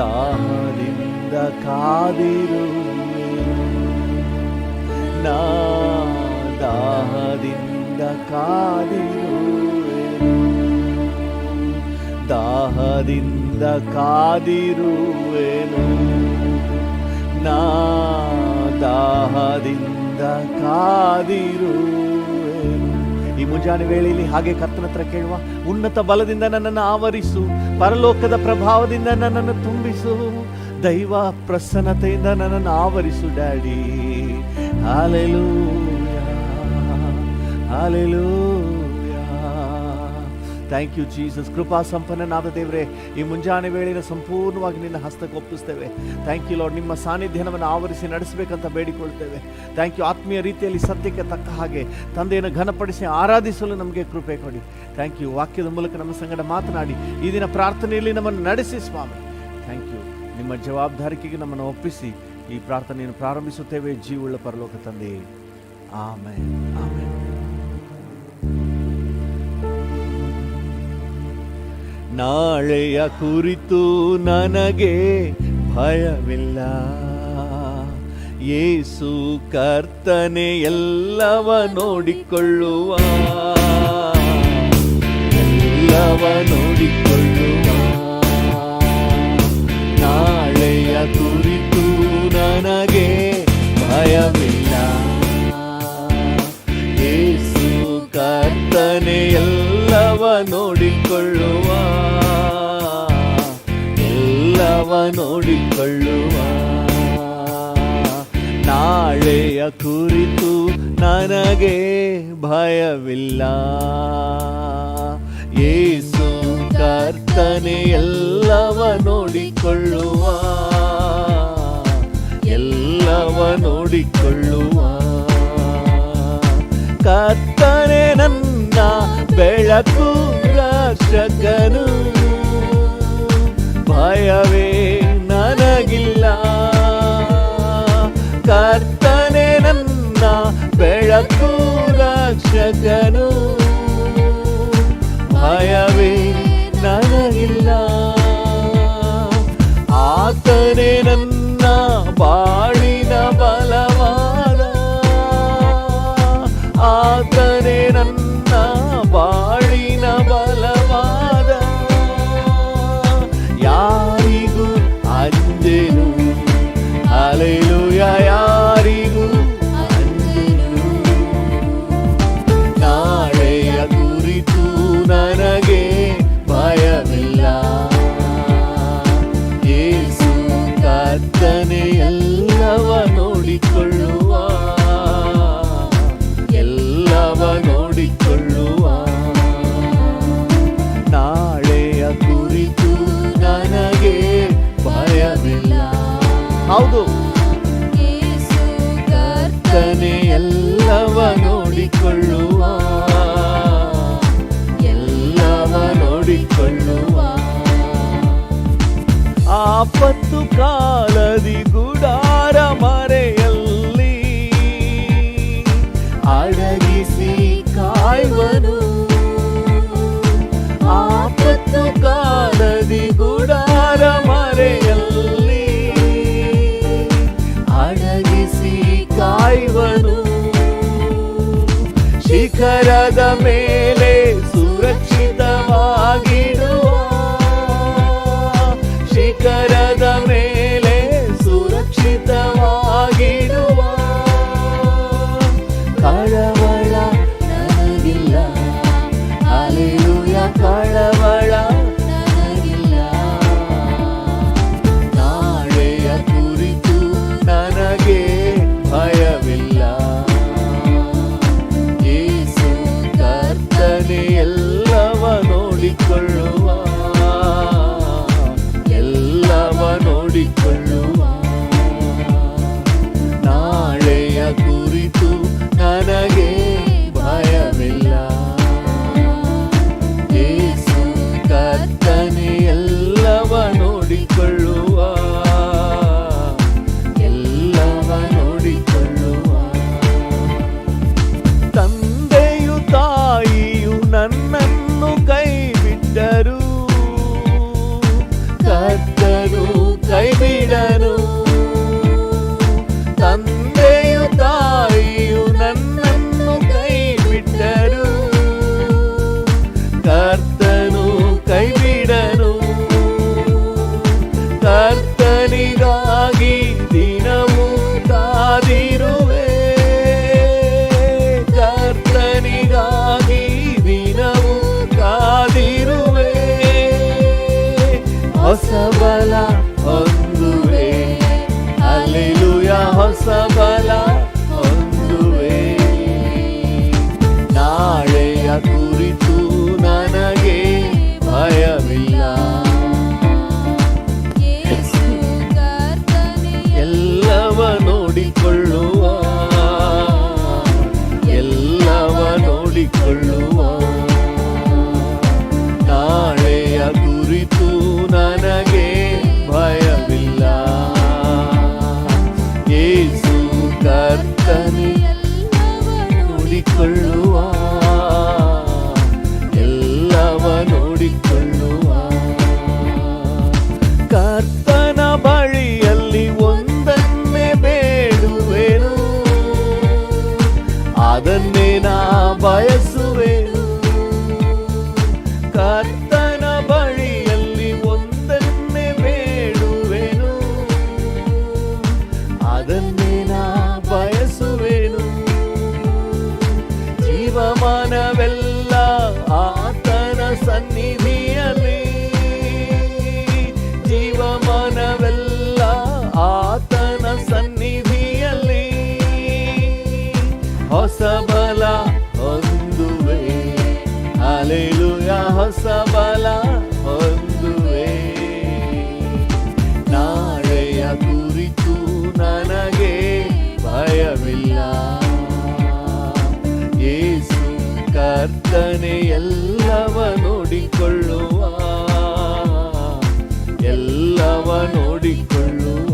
ದಾಹದಿಂದ ಕಾದಿರುವೆನು, ನಾ ದಾಹದಿಂದ ಕಾದಿರುವೆನು, ದಾಹದಿಂದ ಕಾದಿರುವೆನು, ನಾ ದಾಹದಿಂದ ಕಾದಿರುವೆನು. ಈ ಮುಂಜಾನೆ ವೇಳೆಯಲ್ಲಿ ಹಾಗೆ ಕರ್ತನ ಹತ್ರ ಕೇಳುವ, ಉನ್ನತ ಬಲದಿಂದ ನನ್ನನ್ನು ಆವರಿಸು, ಪರಲೋಕದ ಪ್ರಭಾವದಿಂದ ನನ್ನನ್ನು ತುಂಬಿಸು, ದೈವ ಪ್ರಸನ್ನತೆಯಿಂದ ನನ್ನನ್ನು ಆವರಿಸು daddy. Hallelujah, hallelujah. Thank you Jesus. ಕೃಪಾ ಸಂಪನ್ನನಾದ ದೇವರೇ, ಈ ಮುಂಜಾನೆ ವೇಳೆಯನ್ನು ಸಂಪೂರ್ಣವಾಗಿ ನಿನ್ನ ಹಸ್ತಕ್ಕೆ ಒಪ್ಪಿಸ್ತೇವೆ. Thank you Lord. ನಿಮ್ಮ ಸಾನ್ನಿಧ್ಯ ನಮ್ಮನ್ನು ಆವರಿಸಿ ನಡೆಸಬೇಕಂತ ಬೇಡಿಕೊಳ್ತೇವೆ. Thank you. ಆತ್ಮೀಯ ರೀತಿಯಲ್ಲಿ ಸತ್ಯಕ್ಕೆ ತಕ್ಕ ಹಾಗೆ ತಂದೆಯನ್ನು ಘನಪಡಿಸಿ ಆರಾಧಿಸಲು ನಮಗೆ ಕೃಪೆ ಕೊಡಿ. Thank you. ವಾಕ್ಯದ ಮೂಲಕ ನಮ್ಮ ಸಂಗಡ ಮಾತನಾಡಿ ಈ ದಿನ ಪ್ರಾರ್ಥನೆಯಲ್ಲಿ ನಮ್ಮನ್ನು ನಡೆಸಿ ಸ್ವಾಮಿ. Thank you. ನಿಮ್ಮ ಜವಾಬ್ದಾರಿಕೆಗೆ ನಮ್ಮನ್ನು ಒಪ್ಪಿಸಿ ಈ ಪ್ರಾರ್ಥನೆಯನ್ನು ಪ್ರಾರಂಭಿಸುತ್ತೇವೆ. ಜೀವವುಳ್ಳ ಪರಲೋಕ ತಂದೆ, ಆಮೆನ್, ಆಮೆನ್. ನಾಳೆಯ ಕುರಿತು ನನಗೆ ಭಯವಿಲ್ಲ, ಯೇಸು ಕರ್ತನೆ ಎಲ್ಲವ ನೋಡಿಕೊಳ್ಳುವ, ಎಲ್ಲವ ನೋಡಿಕೊಳ್ಳುವ. ನಾಳೆಯ ಕುರಿತು ನನಗೆ ಭಯವಿಲ್ಲ, ಯೇಸು ಕರ್ತನೆ ಎಲ್ಲವ ನೋಡಿಕೊಳ್ಳುವ, ಎಲ್ಲವ ನೋಡಿಕೊಳ್ಳುವ. ನಾಳೆಯ ಕುರಿತು ನನಗೆ ಭಯವಿಲ್ಲ, ಯೇಸು ಕರ್ತನೆ ಎಲ್ಲವ ನೋಡಿಕೊಳ್ಳುವ, ಎಲ್ಲವ ನೋಡಿಕೊಳ್ಳುವ. ಕರ್ತನೆ ನನ್ನ ಬೆಳಕು ರಕ್ಷಕನು, ಭಯವೇ ನನಗಿಲ್ಲ. ಕರ್ತನೆ ನನ್ನ ಬೆಳಕು ರಕ್ಷಕನು, ಭಯವೇ ನನಗಿಲ್ಲ. ಆತನೇ ನನ್ನ ಬಾಳಿನ ಬಲವಾದ, ಆತನೇ ನನ್ನ ಬಾಳಿನ ಬಲವಾದ. ಯಾರಿಗೂ ಅಂಜೆನು, ಹಲ್ಲೆಲೂಯಾ, ಯಾರಿಗೂ ಅಂಜೆನು. ನಾಳೆಯ ಕುರಿತು ನನಗೆ ಭಯವಿಲ್ಲ, ಯೇಸು ಕರ್ತನೆ ಎಲ್ಲವ ನೋಡಿಕೊಳ್ಳುವ, ಎಲ್ಲವ ನೋಡಿಕೊಳ್ಳುವ. ನಾಳೆಯ ಕುರಿತು ನನಗೆ ಭಯವಿಲ್ಲ. ಹೌದು, ಯೇಸು ಕರ್ತನೆ ಎಲ್ಲವ ನೋಡಿಕೊಳ್ಳುವ, ಎಲ್ಲವ ನೋಡಿಕೊಳ್ಳುವ. ಆಪತ್ತು ಕಾಲದಿ ಗುಡಾರ ಮರೆಯಲ್ಲಿ ಅಡಗಿಸಿ ಕಾಯುವನು, ಆಪತ್ತು ಕಾಲದಿ ಗುಡಾರ ಮರೆಯಲ್ಲಿ ಅಡಗಿಸಿ ಕಾಯುವನು. ಶಿಖರದ ಮೇಲೆ ಸುರಕ್ಷಿತವಾಗಿಡುವ, ಶಿಖರದ ಮೇಲೆ ಸುರಕ್ಷಿತವಾಗಿಡುವ. ಕಳವಳ ನನಗಿಲ್ಲ, ಹಲ್ಲೆಲೂಯಾ, ಕಳವಳ ನನಗಿಲ್ಲ. ನಾಳೆಯ ಕುರಿತು ನನಗೆ ಭಯವಿಲ್ಲ, ಯೇಸು ಕರ್ತನೆ ಎಲ್ಲವ ನೋಡಿಕೊಳ್ಳುವ, ಎಲ್ಲವ ನೋಡಿಕೊಳ್ಳುವ. ನಾಳೆಯ ಕುರಿತು ನನಗೆ ಭಯವಿಲ್ಲ, ಯೇಸು ಕರ್ತನೆ ಎಲ್ಲವ ನೋಡಿಕೊಳ್ಳುವ, ಎಲ್ಲವ ನೋಡಿಕೊಳ್ಳುವ. ತಂದೆಯು ತಾಯಿಯು ನನ್ನನ್ನು ಕೈ ಬಿಟ್ಟರು, ಕರ್ತನು ಕೈ ಬಿಡನು. ತಂದೆಯು ತಾಯಿಯು ನನ್ನನ್ನು ಕೈ ಬಿಟ್ಟರು, ಕರ್ತನು ಕೈ ಬಿಡನು. ಕರ್ತನಿಗಾಗಿ ದಿನವೂ ಕಾದಿರುವೆ, ಕರ್ತನಿಗಾಗಿ ದಿನವೂ ಕಾದಿರುವೆ. ಹೊಸ ಬಲ ಹೊಂದುವೆ, ಹಲ್ಲೆಲೂಯ, ಹೊಸ ಬಲ ಹೊಂದುವೆ. ನಾಳೆಯ ಕುರಿತು ನನಗೆ ಭಯವಿಲ್ಲ, ಯೇಸು ಕರ್ತನೇ ಎಲ್ಲವ ನೋಡಿಕೊಳ್ಳುವ, ಎಲ್ಲವ ನೋಡಿಕೊಳ್ಳುವ. ನಾಳೆಯ ಕುರಿತು ನನಗೆ ಭಯವಿಲ್ಲ, ಯೇಸು ಕರ್ತನೇ ನೋಡಿಕೊಳ್ಳುವ, ಎಲ್ಲವ ನೋಡಿಕೊಳ್ಳುವ. ಕರ್ತನ ಬಳಿಯಲ್ಲಿ ಒಂದನ್ನೇ ಬೇಡುವೆನು, ಅದನ್ನೇ ನಾ ಬಯಸುವೆನು. ಕರ್ತನ ಬಳಿಯಲ್ಲಿ ಒಂದನ್ನೇ ಬೇಡುವೆನು, ಅದನ್ನೇ ನಾ ಬಯಸುವೆನು. ಜೀವಮಾನವೆಲ್ಲ ಆತನ ಸನ್ನಿಧಿಯಲ್ಲಿ, ಜೀವಮಾನವೆಲ್ಲ ಆತನ ಸನ್ನಿಧಿಯಲ್ಲಿ. ಹೊಸ ಬಲ ಹೊಂದುವೆ, ಹಲ್ಲೆಲೂಯ, ಹೊಸ ಬಲ ಹೊಂದುವೆ. ನಾಳೆಯ ಕುರಿತು ನನಗೆ ಭಯವಿಲ್ಲ, ಯೇಸು ಕರ್ತನೇ ಎಲ್ಲವ ನೋಡಿಕೊಳ್ಳುವ, ಎಲ್ಲವ ನೋಡಿಕೊಳ್ಳುವ.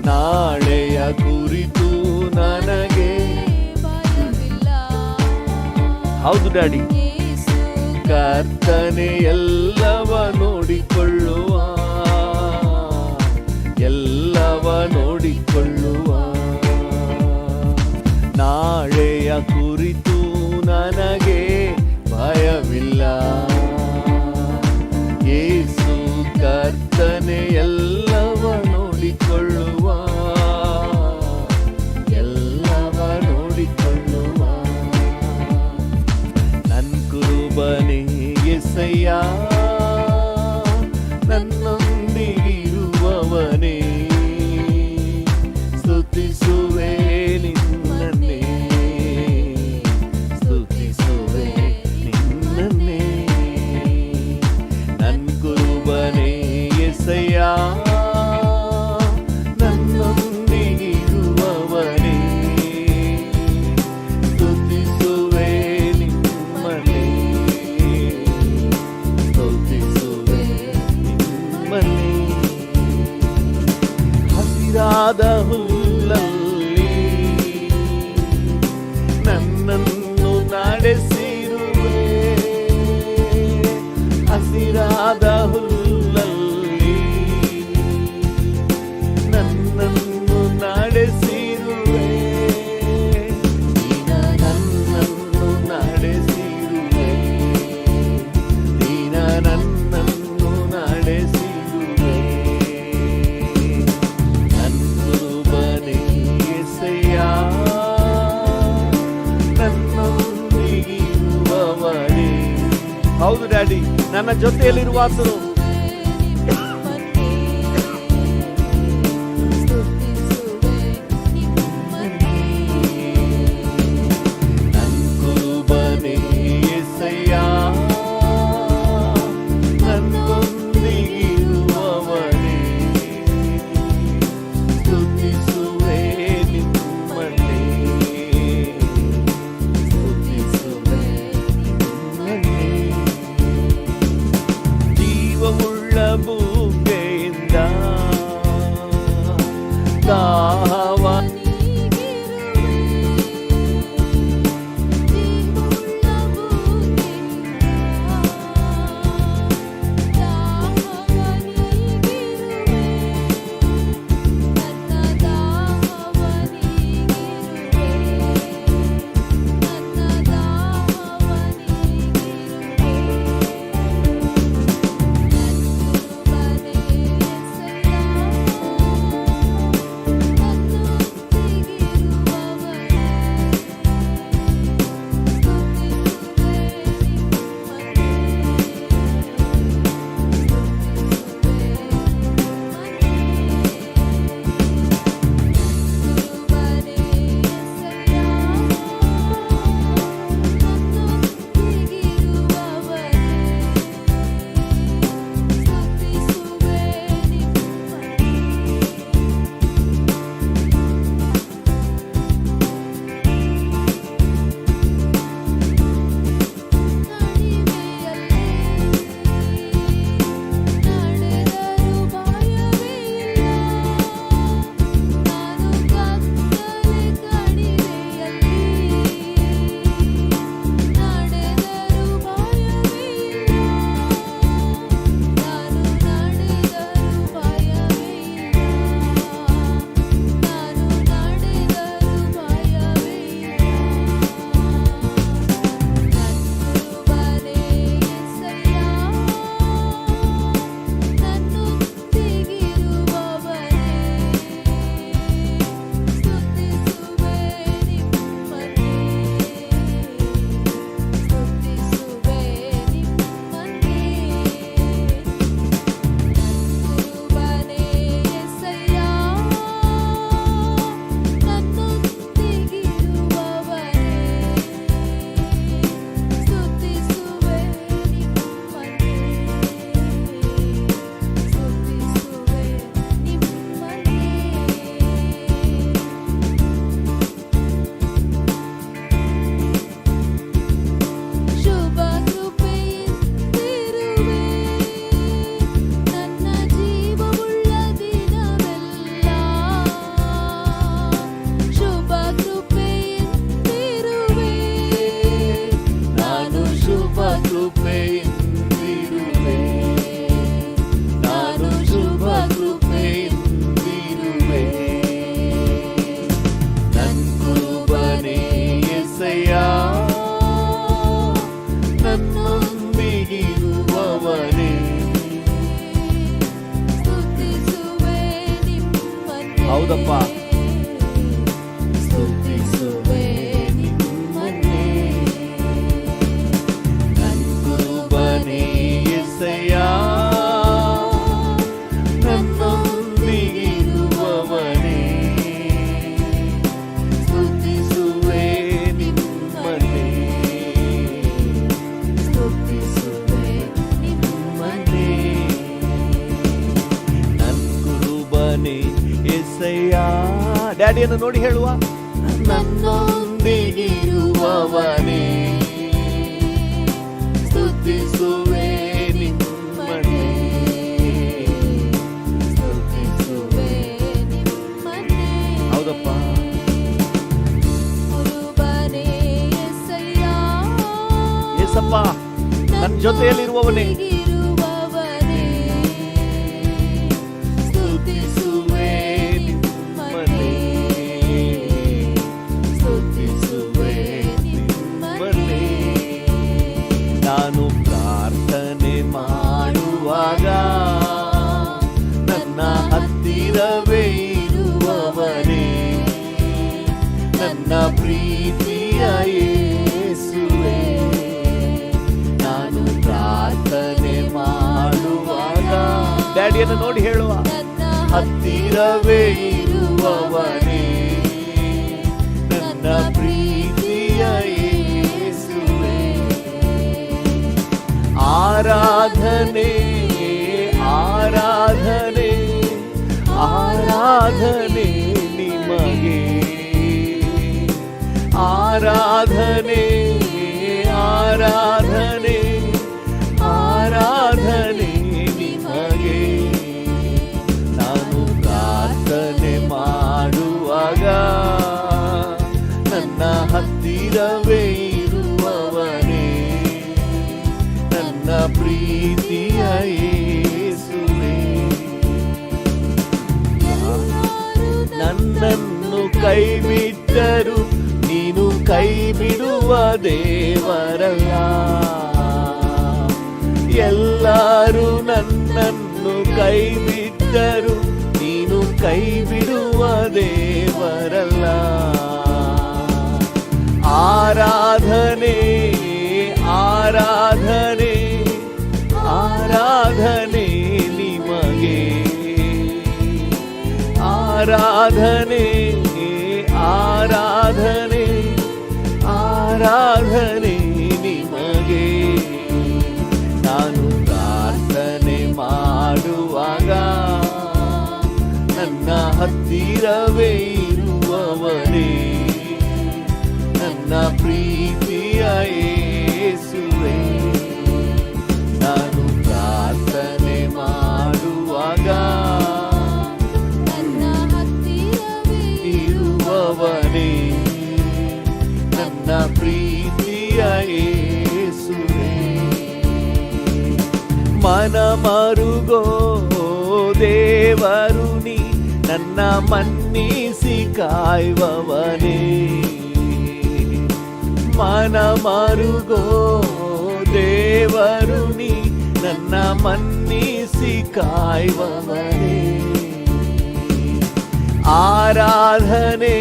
ನಾಳೆಯ ಕುರಿತು ನನಗೆ ಭಯವಿಲ್ಲ, ಹೌದು ಡ್ಯಾಡಿ, ಯೇಸು ಕರ್ತನೇ ಎಲ್ಲವ ನೋಡಿಕೊಳ್ಳುವ, ಎಲ್ಲವ ನೋಡಿಕೊಳ್ಳುವ. ನಾಳೆಯ ಕುರಿತು ನನಗೆ ಭಯವಿಲ್ಲ, ಯೇಸು ಕರ್ತನೇ ಎಲ್ಲವ ನೋಡಿಕೊಳ್ಳುವ, ಎಲ್ಲವ ನೋಡಿಕೊಳ್ಳುವ. ನನ್ ಕುರುಬನೇ ಯೆಸಯ್ಯ, ನನ್ನೊಂದಿಗಿರುವವನೇ, ಸ್ತುತಿಸುವೆ ನಿನ್ನನ್ನೇ, ಸ್ತುತಿಸುವೆ ನಿನ್ನನ್ನೇ. ನನ್ ಕುರುಬನೇ ಯೆಸಯ್ಯ, ನನ್ನೊಂದಿಗಿರುವವನೇ, ಸ್ತುತಿಸುವೆ ನಿಮ್ಮನ್ನೇ, ಸ್ತುತಿಸುವೆ ನಿಮ್ಮನ್ನೇ. ಹಸಿರಾದ ಹುಲ್ಲಲ್ಲಿ ನನ್ನನ್ನು ನಡೆಸಿರುವೆ, ಹಸಿರಾದ ಹುಲ್ಲಲ್ಲಿ ನನ್ನನ್ನು ನಡೆಸಿರುವೆ, ನನ್ನನ್ನು ನಡೆಸಿರುವೆ, ನೀನ ನನ್ನನ್ನು ನಡೆಸಿರುವೆ. ನನ್ನ ಕುರುಬನೇ ಯೆಸಯ್ಯ, ನನ್ನೊಂದಿಗಿರುವವನೇ. ಹೌದು ಡ್ಯಾಡಿ, ನನ್ನ ಜೊತೆಯಲ್ಲಿರುವ ಆತನು. ಸ್ತುತಿಸುವೆ ನಿಮ್ಮನ್ನೇ, ನನ್ನ ಕುರುಬನೇ ಯೆಸಯ್ಯ, ನನ್ನೊಂದಿಗಿರುವವನೇ, ಸ್ತುತಿಸುವೆ ನಿಮ್ಮನ್ನೇ, ಸ್ತುತಿಸುವೆ ನಿಮ್ಮನ್ನೇ. ಜೀವ ಹೌದಪ್ಪ. ಸ್ತುತಿಸುವೆ ನಿಮ್ಮನ್ನೇ. ಕುರುಬನೇ యేసయ్య, ನನ್ನೊಂದಿಗಿರುವವನೇ, ಸ್ತುತಿಸುವೆ ನಿಮ್ಮನ್ನೇ, ಸ್ತುತಿಸುವೆ ನಿಮ್ಮನ್ನೇ. ನನ್ ಕುರುಬನೇ యేసయ్ಯ. ಡ್ಯಾಡಿಯನ್ನು ನೋಡಿ ಹೇಳುವ, ನನ್ನೊಂದಿಗಿರುವವನೇ, ಸ್ತುತಿಸುವೆ ನಿಮ್ಮನ್ನೇ, ಸ್ತುತಿಸುವೆ ನಿಮ್ಮನ್ನೇ. ಹೌದಪ್ಪ. ಕುರುಬನೇ యేಸಯ್ಯ, ಏಸಪ್ಪ, ನನ್ನ ಜೊತೆಯಲ್ಲಿರುವವನೇ, ನನ್ನೊಂದಿಗಿರುವವನೇ, ಸ್ತುತಿಸುವೆ ನಿಮ್ಮನ್ನೇ, ಸ್ತುತಿಸುವೆ ನಿಮ್ಮನ್ನೇ. ನಾನು ಪ್ರಾರ್ಥನೆ ಮಾಡುವಾಗ ನನ್ನ ಹತ್ತಿರವೇ ಇರುವವನೇ, ನನ್ನ ಪ್ರೀತಿಯ ಯೇಸುವೇ. ನಾನು ಪ್ರಾರ್ಥನೆ ಮಾಡುವಾಗ ಡ್ಯಾಡಿಯನ್ನು ನೋಡಿ ಹೇಳುವ, ನನ್ನ ಹತ್ತಿರವೇ ಇರುವವನೇ, ನನ್ನ ಪ್ರೀತಿಯ ಯೇಸುವೇ. ಆರಾಧನೆ ಆರಾಧನೆ ಆರಾಧನೆ ನಿಮಗೆ, ಆರಾಧನೆ ಆರಾಧನೆ ಆರಾಧನೆ ನಿಮಗೆ. ನಾನು ಪ್ರಾರ್ಥನೆ ಮಾಡುವಾಗ ನನ್ನ ಹತ್ತಿರವೇ ಇರುವವನೇ, ನನ್ನ ಪ್ರೀತಿಯ ಯೇಸುವೇ. ನನ್ನನ್ನು ಕೈ ಬಿಟ್ಟರು ನೀನು ಕೈ ಬಿಡುವ ದೇವರಲ್ಲ. ಎಲ್ಲರೂ ನನ್ನನ್ನು ಕೈ ಬಿಟ್ಟರು ನೀನು ಕೈ ಬಿಡುವ ದೇವರಲ್ಲ. ಆರಾಧನೆ ಆರಾಧನೆ ಆರಾಧನೆ ನಿಮಗೆ, ಆರಾಧನೆ ಆರಾಧನೆ ಆರಾಧನೆ ನಿಮಗೆ. ನಾನು ಪ್ರಾರ್ಥನೆ ಮಾಡುವಾಗ ನನ್ನ ಹತ್ತಿರವೇ ಇರುವವನೇ, ನನ್ನ ಪ್ರೀತಿಯ ಯೇಸುವೇ. ನಾನು ಪ್ರಾರ್ಥನೆ ಮಾಡುವಾಗ ನನ್ನ ಹತ್ತಿರವೇ ಇರುವವನೇ, ನನ್ನ ಪ್ರೀತಿಯ ಯೇಸುವೇ. ಮನ ಮರುಗೋ ದೇವರು ನೀ, ನನ್ನ ಮನ್ನಿಸಿ ಕಾಯುವವನೇ. ಮನ ಮರುಗೋ ದೇವರು ನೀ, ನನ್ನ ಮನ್ನಿಸಿ ಕಾಯುವವನೇ. ಆರಾಧನೆ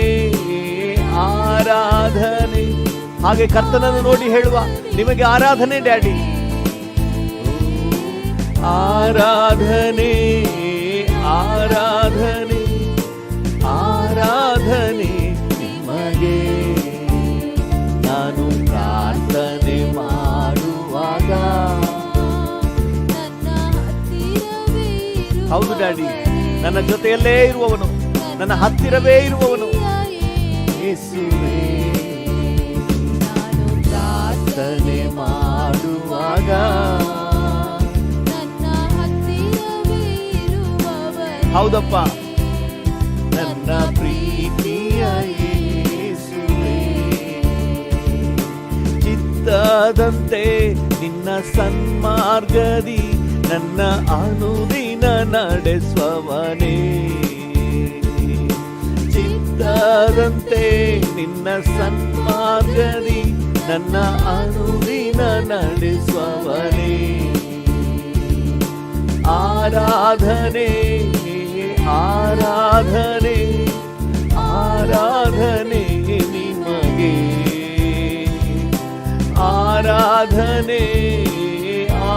ಆರಾಧನೆ. ಹಾಗೆ ಕರ್ತನನ್ನು ನೋಡಿ ಹೇಳುವ, ನಿಮಗೆ ಆರಾಧನೆ ಡ್ಯಾಡಿ. ಆರಾಧನೆ ಆರಾಧನೆ ಆರಾಧನೆ ನಿಮಗೆ. ನಾನು ಪ್ರಾರ್ಥನೆ ಮಾಡುವಾಗ ನನ್ನ ಹತ್ತಿರವೇ ಇರುವವನೇ. ಹೌದು ಡ್ಯಾಡಿ, ನನ್ನ ಜೊತೆಯಲ್ಲೇ ಇರುವವನು, ನನ್ನ ಹತ್ತಿರವೇ ಇರುವವನು ಯೇಸುವೇ. ನಾನು ಪ್ರಾರ್ಥನೆ ಮಾಡುವಾಗ ನನ್ನ ಹತ್ತಿರವೇ ಇರುವವನೇ. ಹೌದಪ್ಪ, ನನ್ನ ಪ್ರೀತಿಯ ಯೇಸುವೇ. ಚಿತ್ತದಂತೆ ನಿನ್ನ ಸನ್ಮಾರ್ಗದಿ ನನ್ನ ಅನುದಿನ ನಡೆಸುವವನೇ. ಚಿತ್ತದಂತೆ ನಿನ್ನ ಸನ್ಮಾರ್ಗದಿ ನನ್ನ ಅನುದಿನ ನಡೆಸುವವನೇ. ಆರಾಧನೆ ಆರಾಧನೆ ಆರಾಧನೆ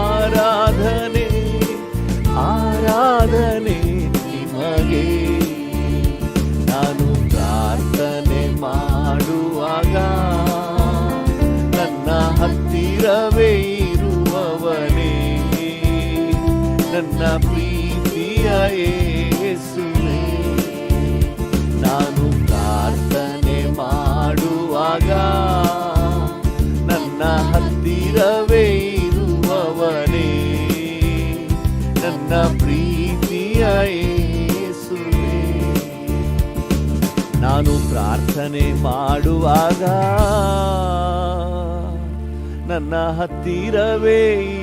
ಆರಾಧನೆ ಆರಾಧನೆ ನಿಮಗೆ. ನಾನು ಪ್ರಾರ್ಥನೆ ಮಾಡುವಾಗ ನನ್ನ ಹತ್ತಿರವೇ ಇರುವವನೇ, ನನ್ನ ಪ್ರೀತಿಯ ಯೇಸುವೇ. ನಾನು ಪ್ರಾರ್ಥನೆ ಮಾಡುವಾಗ ನನ್ನ ಹತ್ತಿರವೇ ಇರುವವನೇ, ನನ್ನ ಪ್ರೀತಿಯ ಯೇಸುವೇ. ನಾನು ಪ್ರಾರ್ಥನೆ ಮಾಡುವಾಗ ನನ್ನ ಹತ್ತಿರವೇ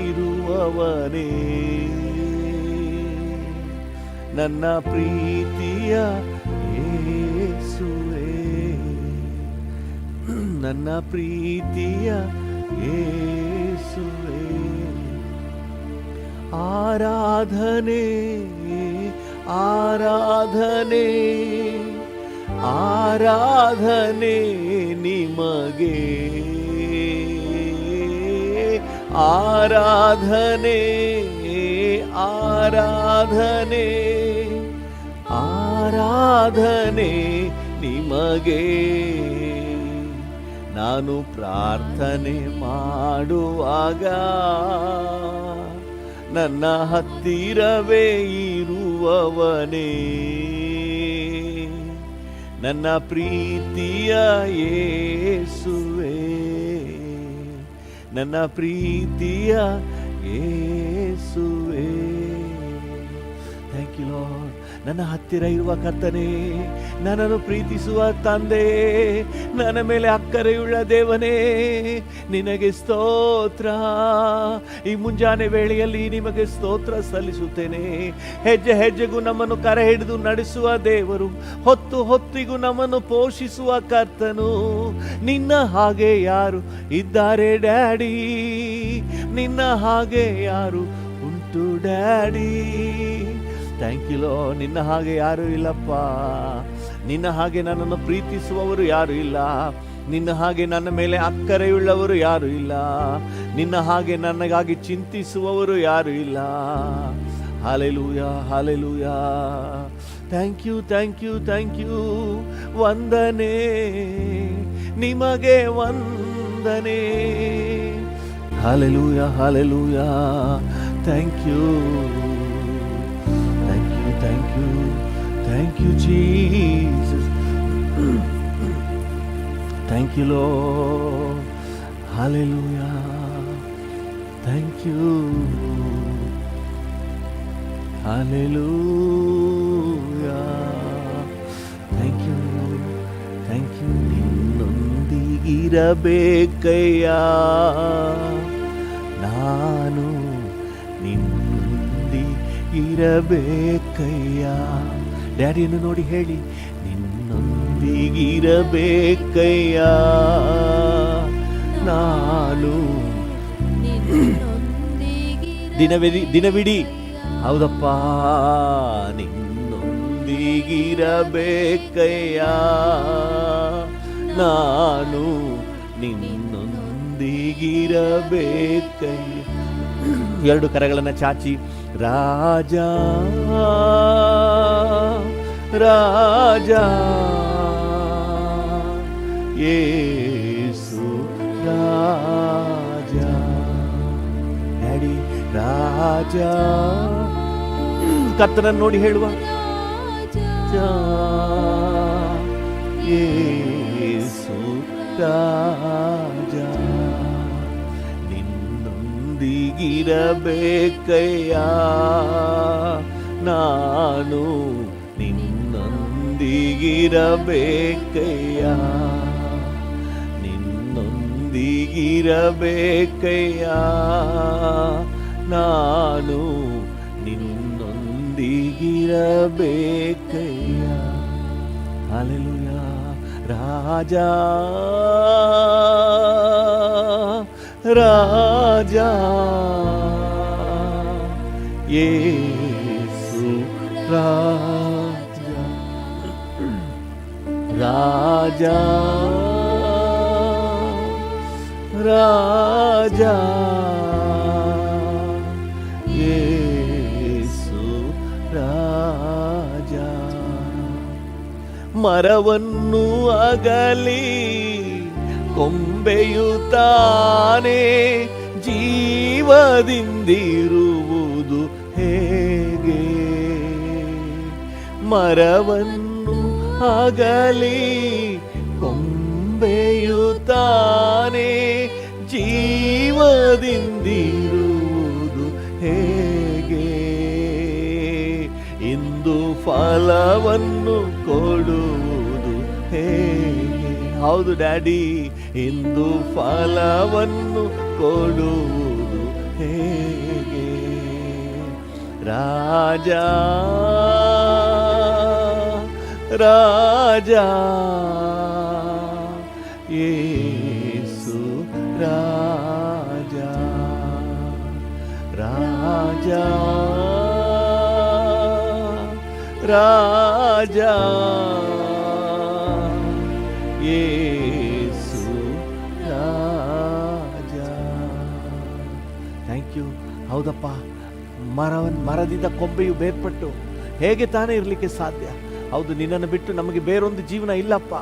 ಇರುವವನೇ, ನನ್ನ ಪ್ರೀತಿಯ ಯೇಸುವೇ, ನನ್ನ ಪ್ರೀತಿಯ ಯೇಸುವೇ. ಆರಾಧನೆ ಆರಾಧನೆ ಆರಾಧನೆ ನಿಮಗೆ. ಆರಾಧನೆ ಆರಾಧನೆ ಆರಾಧನೆ ನಿಮಗೆ. ನಾನು ಪ್ರಾರ್ಥನೆ ಮಾಡುವಾಗ ನನ್ನ ಹತ್ತಿರವೇ ಇರುವವನೇ, ನನ್ನ ಪ್ರೀತಿಯ ಯೇಸುವೇ, ನನ್ನ ಪ್ರೀತಿಯ ಯೇಸುವೇ. Thank you lord. ನನ್ನ ಹತ್ತಿರ ಇರುವ ಕರ್ತನೇ, ನನ್ನನ್ನು ಪ್ರೀತಿಸುವ ತಂದೆ, ನನ್ನ ಮೇಲೆ ಅಕ್ಕರೆಯುಳ್ಳ ದೇವನೇ, ನಿನಗೆ ಸ್ತೋತ್ರ. ಈ ಮುಂಜಾನೆ ವೇಳೆಯಲ್ಲಿ ನಿಮಗೆ ಸ್ತೋತ್ರ ಸಲ್ಲಿಸುತ್ತೇನೆ. ಹೆಜ್ಜೆ ಹೆಜ್ಜೆಗೂ ನಮ್ಮನ್ನು ಕರೆ ಹಿಡಿದು ನಡೆಸುವ ದೇವರು, ಹೊತ್ತು ಹೊತ್ತಿಗೂ ನಮ್ಮನ್ನು ಪೋಷಿಸುವ ಕರ್ತನು. ನಿನ್ನ ಹಾಗೆ ಯಾರು ಇದ್ದಾರೆ ಡ್ಯಾಡಿ? ನಿನ್ನ ಹಾಗೆ ಯಾರು ಉಂಟು ಡ್ಯಾಡಿ? Thank you low. ನಿನ್ನ ಹಾಗೆ ಯಾರು ಇಲ್ಲಪ್ಪ. ನಿನ್ನ ಹಾಗೆ ನನ್ನನ್ನು ಪ್ರೀತಿಸುವವರು ಯಾರು ಇಲ್ಲ. ನಿನ್ನ ಹಾಗೆ ನನ್ನ ಮೇಲೆ ಅಕ್ಕರೆಯುಳ್ಳವರು ಯಾರು ಇಲ್ಲ. ನಿನ್ನ ಹಾಗೆ ನನಗಾಗಿ ಚಿಂತಿಸುವವರು ಯಾರು ಇಲ್ಲ. Hallelujah hallelujah. Thank you thank you thank you. ವಂದನೆ ನಿಮಗೆ ವಂದನೆ. Hallelujah hallelujah. Thank you thank you thank you Jesus. Thank you Lord. Hallelujah. Thank you. Hallelujah. Thank you thank you. ನಿನ್ನೊಂದಿಗಿರಬೇಕಯ್ಯ ನಾನು, ಇರಬೇಕಯ್ಯ. ಡ್ಯಾಡಿಯನ್ನು ನೋಡಿ ಹೇಳಿ, ನಿನ್ನೊಂದಿಗಿರಬೇಕಯ್ಯ ನಾನು ದಿನವಿಡೀ. ಹೌದಪ್ಪ, ನಿನ್ನೊಂದಿಗಿರಬೇಕಯ್ಯ ನಾನು, ನಿನ್ನೊಂದಿಗಿರಬೇಕಯ್ಯ. ಎರಡು ಕರಗಳನ್ನು ಚಾಚಿ, ರಾಜ ರಾಜ ಯೇಸು ರಾಜ. ಡ್ಯಾಡಿ ರಾಜ. ಕರ್ತನನ್ನು ನೋಡಿ ಹೇಳುವ, ಯೇಸು ರಾಜ. ನಿನ್ನೊಂದಿಗಿರಬೇಕಯ್ಯ ನಾನು, ನಿನ್ನೊಂದಿಗಿರಬೇಕಯ್ಯ, ನಿನ್ನೊಂದಿಗಿರಬೇಕಯ್ಯ ನಾನು, ನಿನ್ನೊಂದಿಗಿರಬೇಕಯ್ಯ. ಹಲ್ಲೆಲೂಯಾ. ರಾಜ ರಾಜ ಯೇಸು ರಾಜ. ರಾಜ ರಾಜ ಯೇಸು ರಾಜ. ಮರವನ್ನು ಅಗಲಿ ಕೊಂಬೆಯು ತಾನೇ ಜೀವದಿಂದಿರುವುದು ಹೇಗೆ? ಮರವನ್ನು ಅಗಲಿ ಕೊಂಬೆಯು ತಾನೇ ಜೀವದಿಂದಿರುವುದು ಹೇಗೆ? ಇಂದು ಫಲವನ್ನು ಕೊಡುವುದು ಹೇಗೆ? ಹೌದು ಡ್ಯಾಡಿ, ಇಂದು ಫಲವನ್ನು ಕೊಡುವುದು ಹೇಗೆ? ರಾಜ ರಾಜ ಯೇಸು ರಾಜ ರಾಜ ರಾಜ ಯೇಸು ರಾಜ. Thank you. ಹೌದಪ್ಪ, ಮರದಿಂದ ಕೊಂಬೆಯು ಬೇರ್ಪಟ್ಟು ಹೇಗೆ ತಾನೇ ಇರಲಿಕ್ಕೆ ಸಾಧ್ಯ? ಹೌದು, ನಿನ್ನನ್ನು ಬಿಟ್ಟು ನಮಗೆ ಬೇರೊಂದು ಜೀವನ ಇಲ್ಲಪ್ಪ.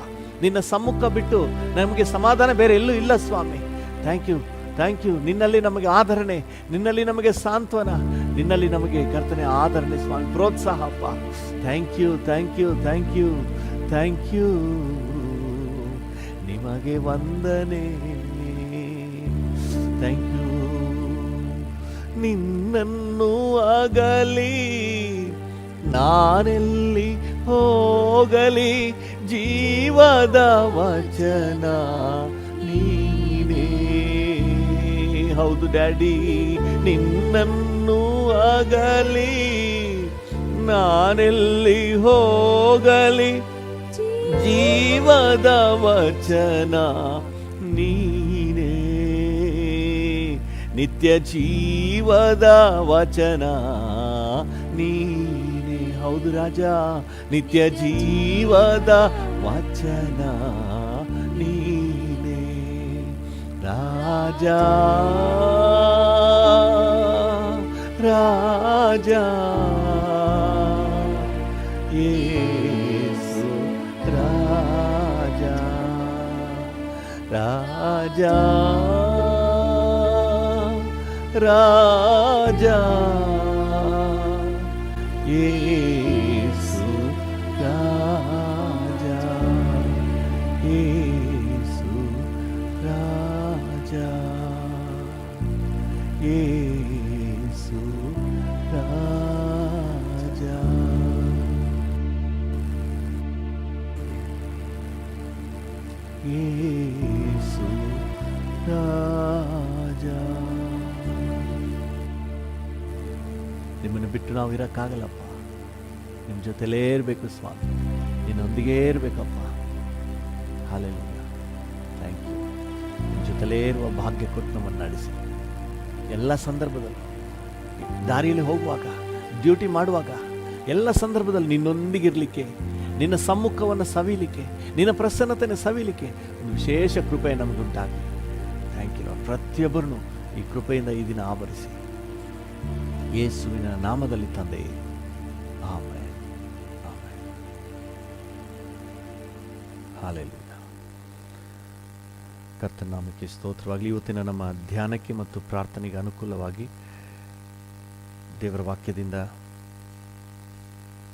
ನಿನ್ನ ಸಮ್ಮುಖ ಬಿಟ್ಟು ನಮಗೆ ಸಮಾಧಾನ ಬೇರೆ ಎಲ್ಲೂ ಇಲ್ಲ ಸ್ವಾಮಿ. Thank you, thank you. ನಿನ್ನಲ್ಲಿ ನಮಗೆ ಆಧರಣೆ, ನಿನ್ನಲ್ಲಿ ನಮಗೆ ಸಾಂತ್ವನ, ನಿನ್ನಲ್ಲಿ ನಮಗೆ ಕರ್ತನೆ ಆಧರಣೆ ಸ್ವಾಮಿ, ಪ್ರೋತ್ಸಾಹ ಅಪ್ಪ. Thank you, thank you, thank you, thank you. ನಿಮಗೆ ವಂದನೆ. Thank you. ನಿನ್ನನ್ನು ಅಗಲಿ ನಾನೆಲ್ಲಿ ಹೋಗಲಿ, ಜೀವದ ವಚನ ನೀನೇ. ಹೌದು ಡ್ಯಾಡಿ, ನಿನ್ನನ್ನು ಅಗಲಿ ನಾನೆಲ್ಲಿ ಹೋಗಲಿ, ಜೀವದ ವಚನ ನೀನೇ. ನಿತ್ಯ ಜೀವದ ವಚನ ನೀನೇ. ಹೌದು ರಾಜ, ನಿತ್ಯ ಜೀವದ ವಚನ ನೀನೇ. ರಾಜ ರಾಜ ಯೇಸು ರಾಜ ರಾಜ ರಾಜ ಯೇಸು ರಾಜ ಯೇಸು ರಾಜ ಯೇಸು ರಾಜ. ಯೇಸು ರಾಜ. ನಿಮ್ಮನ್ನು ಬಿಟ್ಟು ನಾವು ಇರೋಕ್ಕಾಗಲ್ಲಪ್ಪ. ನಿಮ್ಮ ಜೊತೆಲೇ ಇರಬೇಕು ಸ್ವಾಮಿ, ನಿನ್ನೊಂದಿಗೇ ಇರಬೇಕಪ್ಪ. ಹಲ್ಲೆಲೂಯಾ. Thank you. ನಿಮ್ಮ ಜೊತೆಲೇ ಇರುವ ಭಾಗ್ಯ ಕೊಟ್ಟು ನಮ್ಮನ್ನು ನಡೆಸಿ. ಎಲ್ಲ ಸಂದರ್ಭದಲ್ಲೂ, ದಾರಿಯಲ್ಲಿ ಹೋಗುವಾಗ, ಡ್ಯೂಟಿ ಮಾಡುವಾಗ, ಎಲ್ಲ ಸಂದರ್ಭದಲ್ಲಿ ನಿನ್ನೊಂದಿಗಿರಲಿಕ್ಕೆ, ನಿನ್ನ ಸಮ್ಮುಖವನ್ನು ಸವಿಲಿಕ್ಕೆ, ನಿನ್ನ ಪ್ರಸನ್ನತೆಯನ್ನು ಸವಿಲಿಕ್ಕೆ ಒಂದು ವಿಶೇಷ ಕೃಪೆ ನಮಗುಂಟಾಗಲಿ. Thank you. ಪ್ರತಿಯೊಬ್ಬರನ್ನು ಈ ಕೃಪೆಯಿಂದ ಈ ದಿನ ಆವರಿಸಿ, ಯೇಸುವಿನ ನಾಮದಲ್ಲಿ ತಂದೆಯೇ, ಆಮೆನ್, ಆಮೆನ್. ಹಲ್ಲೆಲೂಯಾ. ಕರ್ತನ ನಾಮಕ್ಕೆ ಸ್ತೋತ್ರವಾಗಲಿ. ಇವತ್ತಿನ ನಮ್ಮ ಧ್ಯಾನಕ್ಕೆ ಮತ್ತು ಪ್ರಾರ್ಥನೆಗೆ ಅನುಕೂಲವಾಗಿ ದೇವರ ವಾಕ್ಯದಿಂದ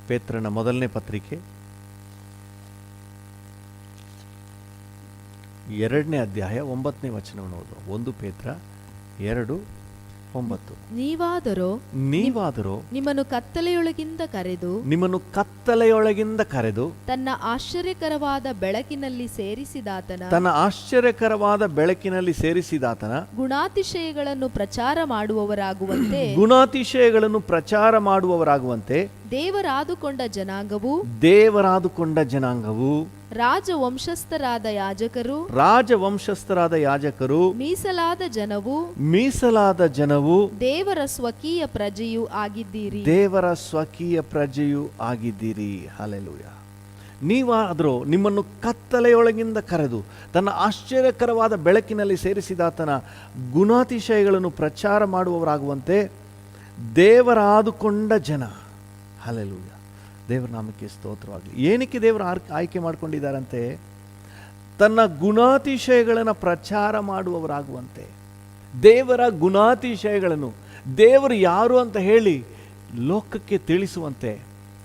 ಪೇತ್ರನ ಮೊದಲನೇ ಪತ್ರಿಕೆ 2ನೇ ಅಧ್ಯಾಯ 9ನೇ ವಚನವನ್ನು ಓದು. 1 ಪೇತ್ರ 2:9. ನೀವಾದರೋ ನಿಮ್ಮನ್ನು ಕತ್ತಲೆಯೊಳಗಿಂದ ಕರೆದು ತನ್ನ ಆಶ್ಚರ್ಯಕರವಾದ ಬೆಳಕಿನಲ್ಲಿ ಸೇರಿಸಿದಾತನ ಗುಣಾತಿಶಯಗಳನ್ನು ಪ್ರಚಾರ ಮಾಡುವವರಾಗುವಂತೆ ದೇವರಾದುಕೊಂಡ ಜನಾಂಗವು ರಾಜವಂಶಸ್ಥರಾದ ಯಾಜಕರು ಮೀಸಲಾದ ಜನವು ದೇವರ ಸ್ವಕೀಯ ಪ್ರಜೆಯೂ ಆಗಿದ್ದೀರಿ. ಹಲ್ಲೆಲೂಯಾ. ನೀವಾದರೂ ನಿಮ್ಮನ್ನು ಕತ್ತಲೆಯೊಳಗಿಂದ ಕರೆದು ತನ್ನ ಆಶ್ಚರ್ಯಕರವಾದ ಬೆಳಕಿನಲ್ಲಿ ಸೇರಿಸಿದಾತನ ಗುಣಾತಿಶಯಗಳನ್ನು ಪ್ರಚಾರ ಮಾಡುವವರಾಗುವಂತೆ ದೇವರಾದುಕೊಂಡ ಜನ. ಹಲ್ಲೆಲೂಯಾ, ದೇವರ ನಾಮಕ್ಕೆ ಸ್ತೋತ್ರವಾಗಲಿ. ಏನಕ್ಕೆ ದೇವರು ಆಯ್ಕೆ ಮಾಡಿಕೊಂಡಿದ್ದಾರಂತೆ? ತನ್ನ ಗುಣಾತಿಶಯಗಳನ್ನು ಪ್ರಚಾರ ಮಾಡುವವರಾಗುವಂತೆ. ದೇವರ ಗುಣಾತಿಶಯಗಳನ್ನು, ದೇವರು ಯಾರು ಅಂತ ಹೇಳಿ ಲೋಕಕ್ಕೆ ತಿಳಿಸುವಂತೆ,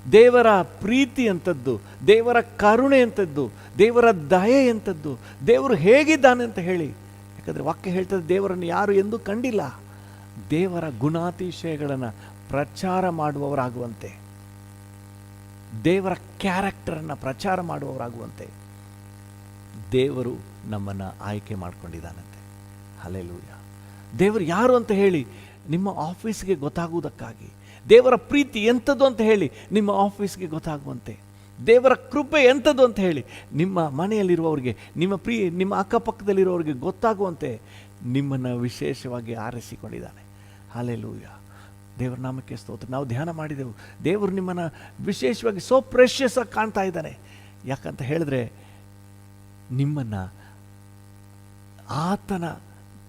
ದೇವರ ಪ್ರೀತಿ ಎಂಥದ್ದು, ದೇವರ ಕರುಣೆ ಎಂಥದ್ದು, ದೇವರ ದಯೆ ಎಂಥದ್ದು, ದೇವರು ಹೇಗಿದ್ದಾನೆ ಅಂತ ಹೇಳಿ. ಯಾಕಂದರೆ ವಾಕ್ಯ ಹೇಳ್ತದೆ, ದೇವರನ್ನು ಯಾರು ಎಂದೂ ಕಂಡಿಲ್ಲ. ದೇವರ ಗುಣಾತಿಶಯಗಳನ್ನು ಪ್ರಚಾರ ಮಾಡುವವರಾಗುವಂತೆ, ದೇವರ ಕ್ಯಾರೆಕ್ಟರನ್ನು ಪ್ರಚಾರ ಮಾಡುವವರಾಗುವಂತೆ ದೇವರು ನಮ್ಮನ್ನು ಆಯ್ಕೆ ಮಾಡಿಕೊಂಡಿದ್ದಾನಂತೆ. ಹಲ್ಲೆಲೂಯಾ. ದೇವರು ಯಾರು ಅಂತ ಹೇಳಿ ನಿಮ್ಮ ಆಫೀಸ್ಗೆ ಗೊತ್ತಾಗುವುದಕ್ಕಾಗಿ, ದೇವರ ಪ್ರೀತಿ ಎಂಥದ್ದು ಅಂತ ಹೇಳಿ ನಿಮ್ಮ ಆಫೀಸ್ಗೆ ಗೊತ್ತಾಗುವಂತೆ, ದೇವರ ಕೃಪೆ ಎಂಥದ್ದು ಅಂತ ಹೇಳಿ ನಿಮ್ಮ ಮನೆಯಲ್ಲಿರುವವರಿಗೆ, ನಿಮ್ಮ ಅಕ್ಕಪಕ್ಕದಲ್ಲಿರುವವರಿಗೆ ಗೊತ್ತಾಗುವಂತೆ ನಿಮ್ಮನ್ನು ವಿಶೇಷವಾಗಿ ಆರಿಸಿಕೊಂಡಿದ್ದಾನೆ. ಹಲ್ಲೆಲೂಯಾ, ದೇವರ ನಾಮಕ್ಕೆ ಸ್ತೋತ್ರ. ನಾವು ಧ್ಯಾನ ಮಾಡಿದೆವು, ದೇವರು ನಿಮ್ಮನ್ನು ವಿಶೇಷವಾಗಿ ಸೋ ಪ್ರೆಷಿಯಸ್ ಆಗಿ ಕಾಣ್ತಾ ಇದ್ದಾನೆ. ಯಾಕಂತ ಹೇಳಿದ್ರೆ ನಿಮ್ಮನ್ನು ಆತನ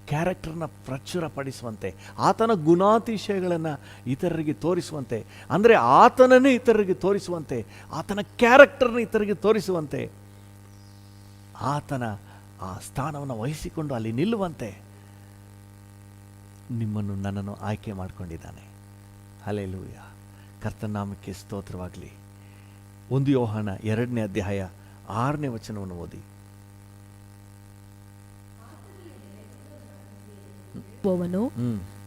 ಕ್ಯಾರೆಕ್ಟರ್ನ ಪ್ರಚುರಪಡಿಸುವಂತೆ, ಆತನ ಗುಣಾತಿಶಯಗಳನ್ನು ಇತರರಿಗೆ ತೋರಿಸುವಂತೆ, ಅಂದರೆ ಆತನನ್ನೇ ಇತರರಿಗೆ ತೋರಿಸುವಂತೆ, ಆತನ ಕ್ಯಾರೆಕ್ಟರ್ನ ಇತರರಿಗೆ ತೋರಿಸುವಂತೆ, ಆತನ ಆ ಸ್ಥಾನವನ್ನು ವಹಿಸಿಕೊಂಡು ಅಲ್ಲಿ ನಿಲ್ಲುವಂತೆ ನಿಮ್ಮನ್ನು ನನ್ನನ್ನು ಆಯ್ಕೆ ಮಾಡಿಕೊಂಡಿದ್ದಾನೆ. ಹಲ್ಲೆಲೂಯಾ, ಕರ್ತನ ನಾಮಕ್ಕೆ ಸ್ತೋತ್ರವಾಗಲಿ. 1 ಯೋಹಾನ 2ನೇ ಅಧ್ಯಾಯ 6ನೇ ವಚನವನ್ನು ಓದಿ.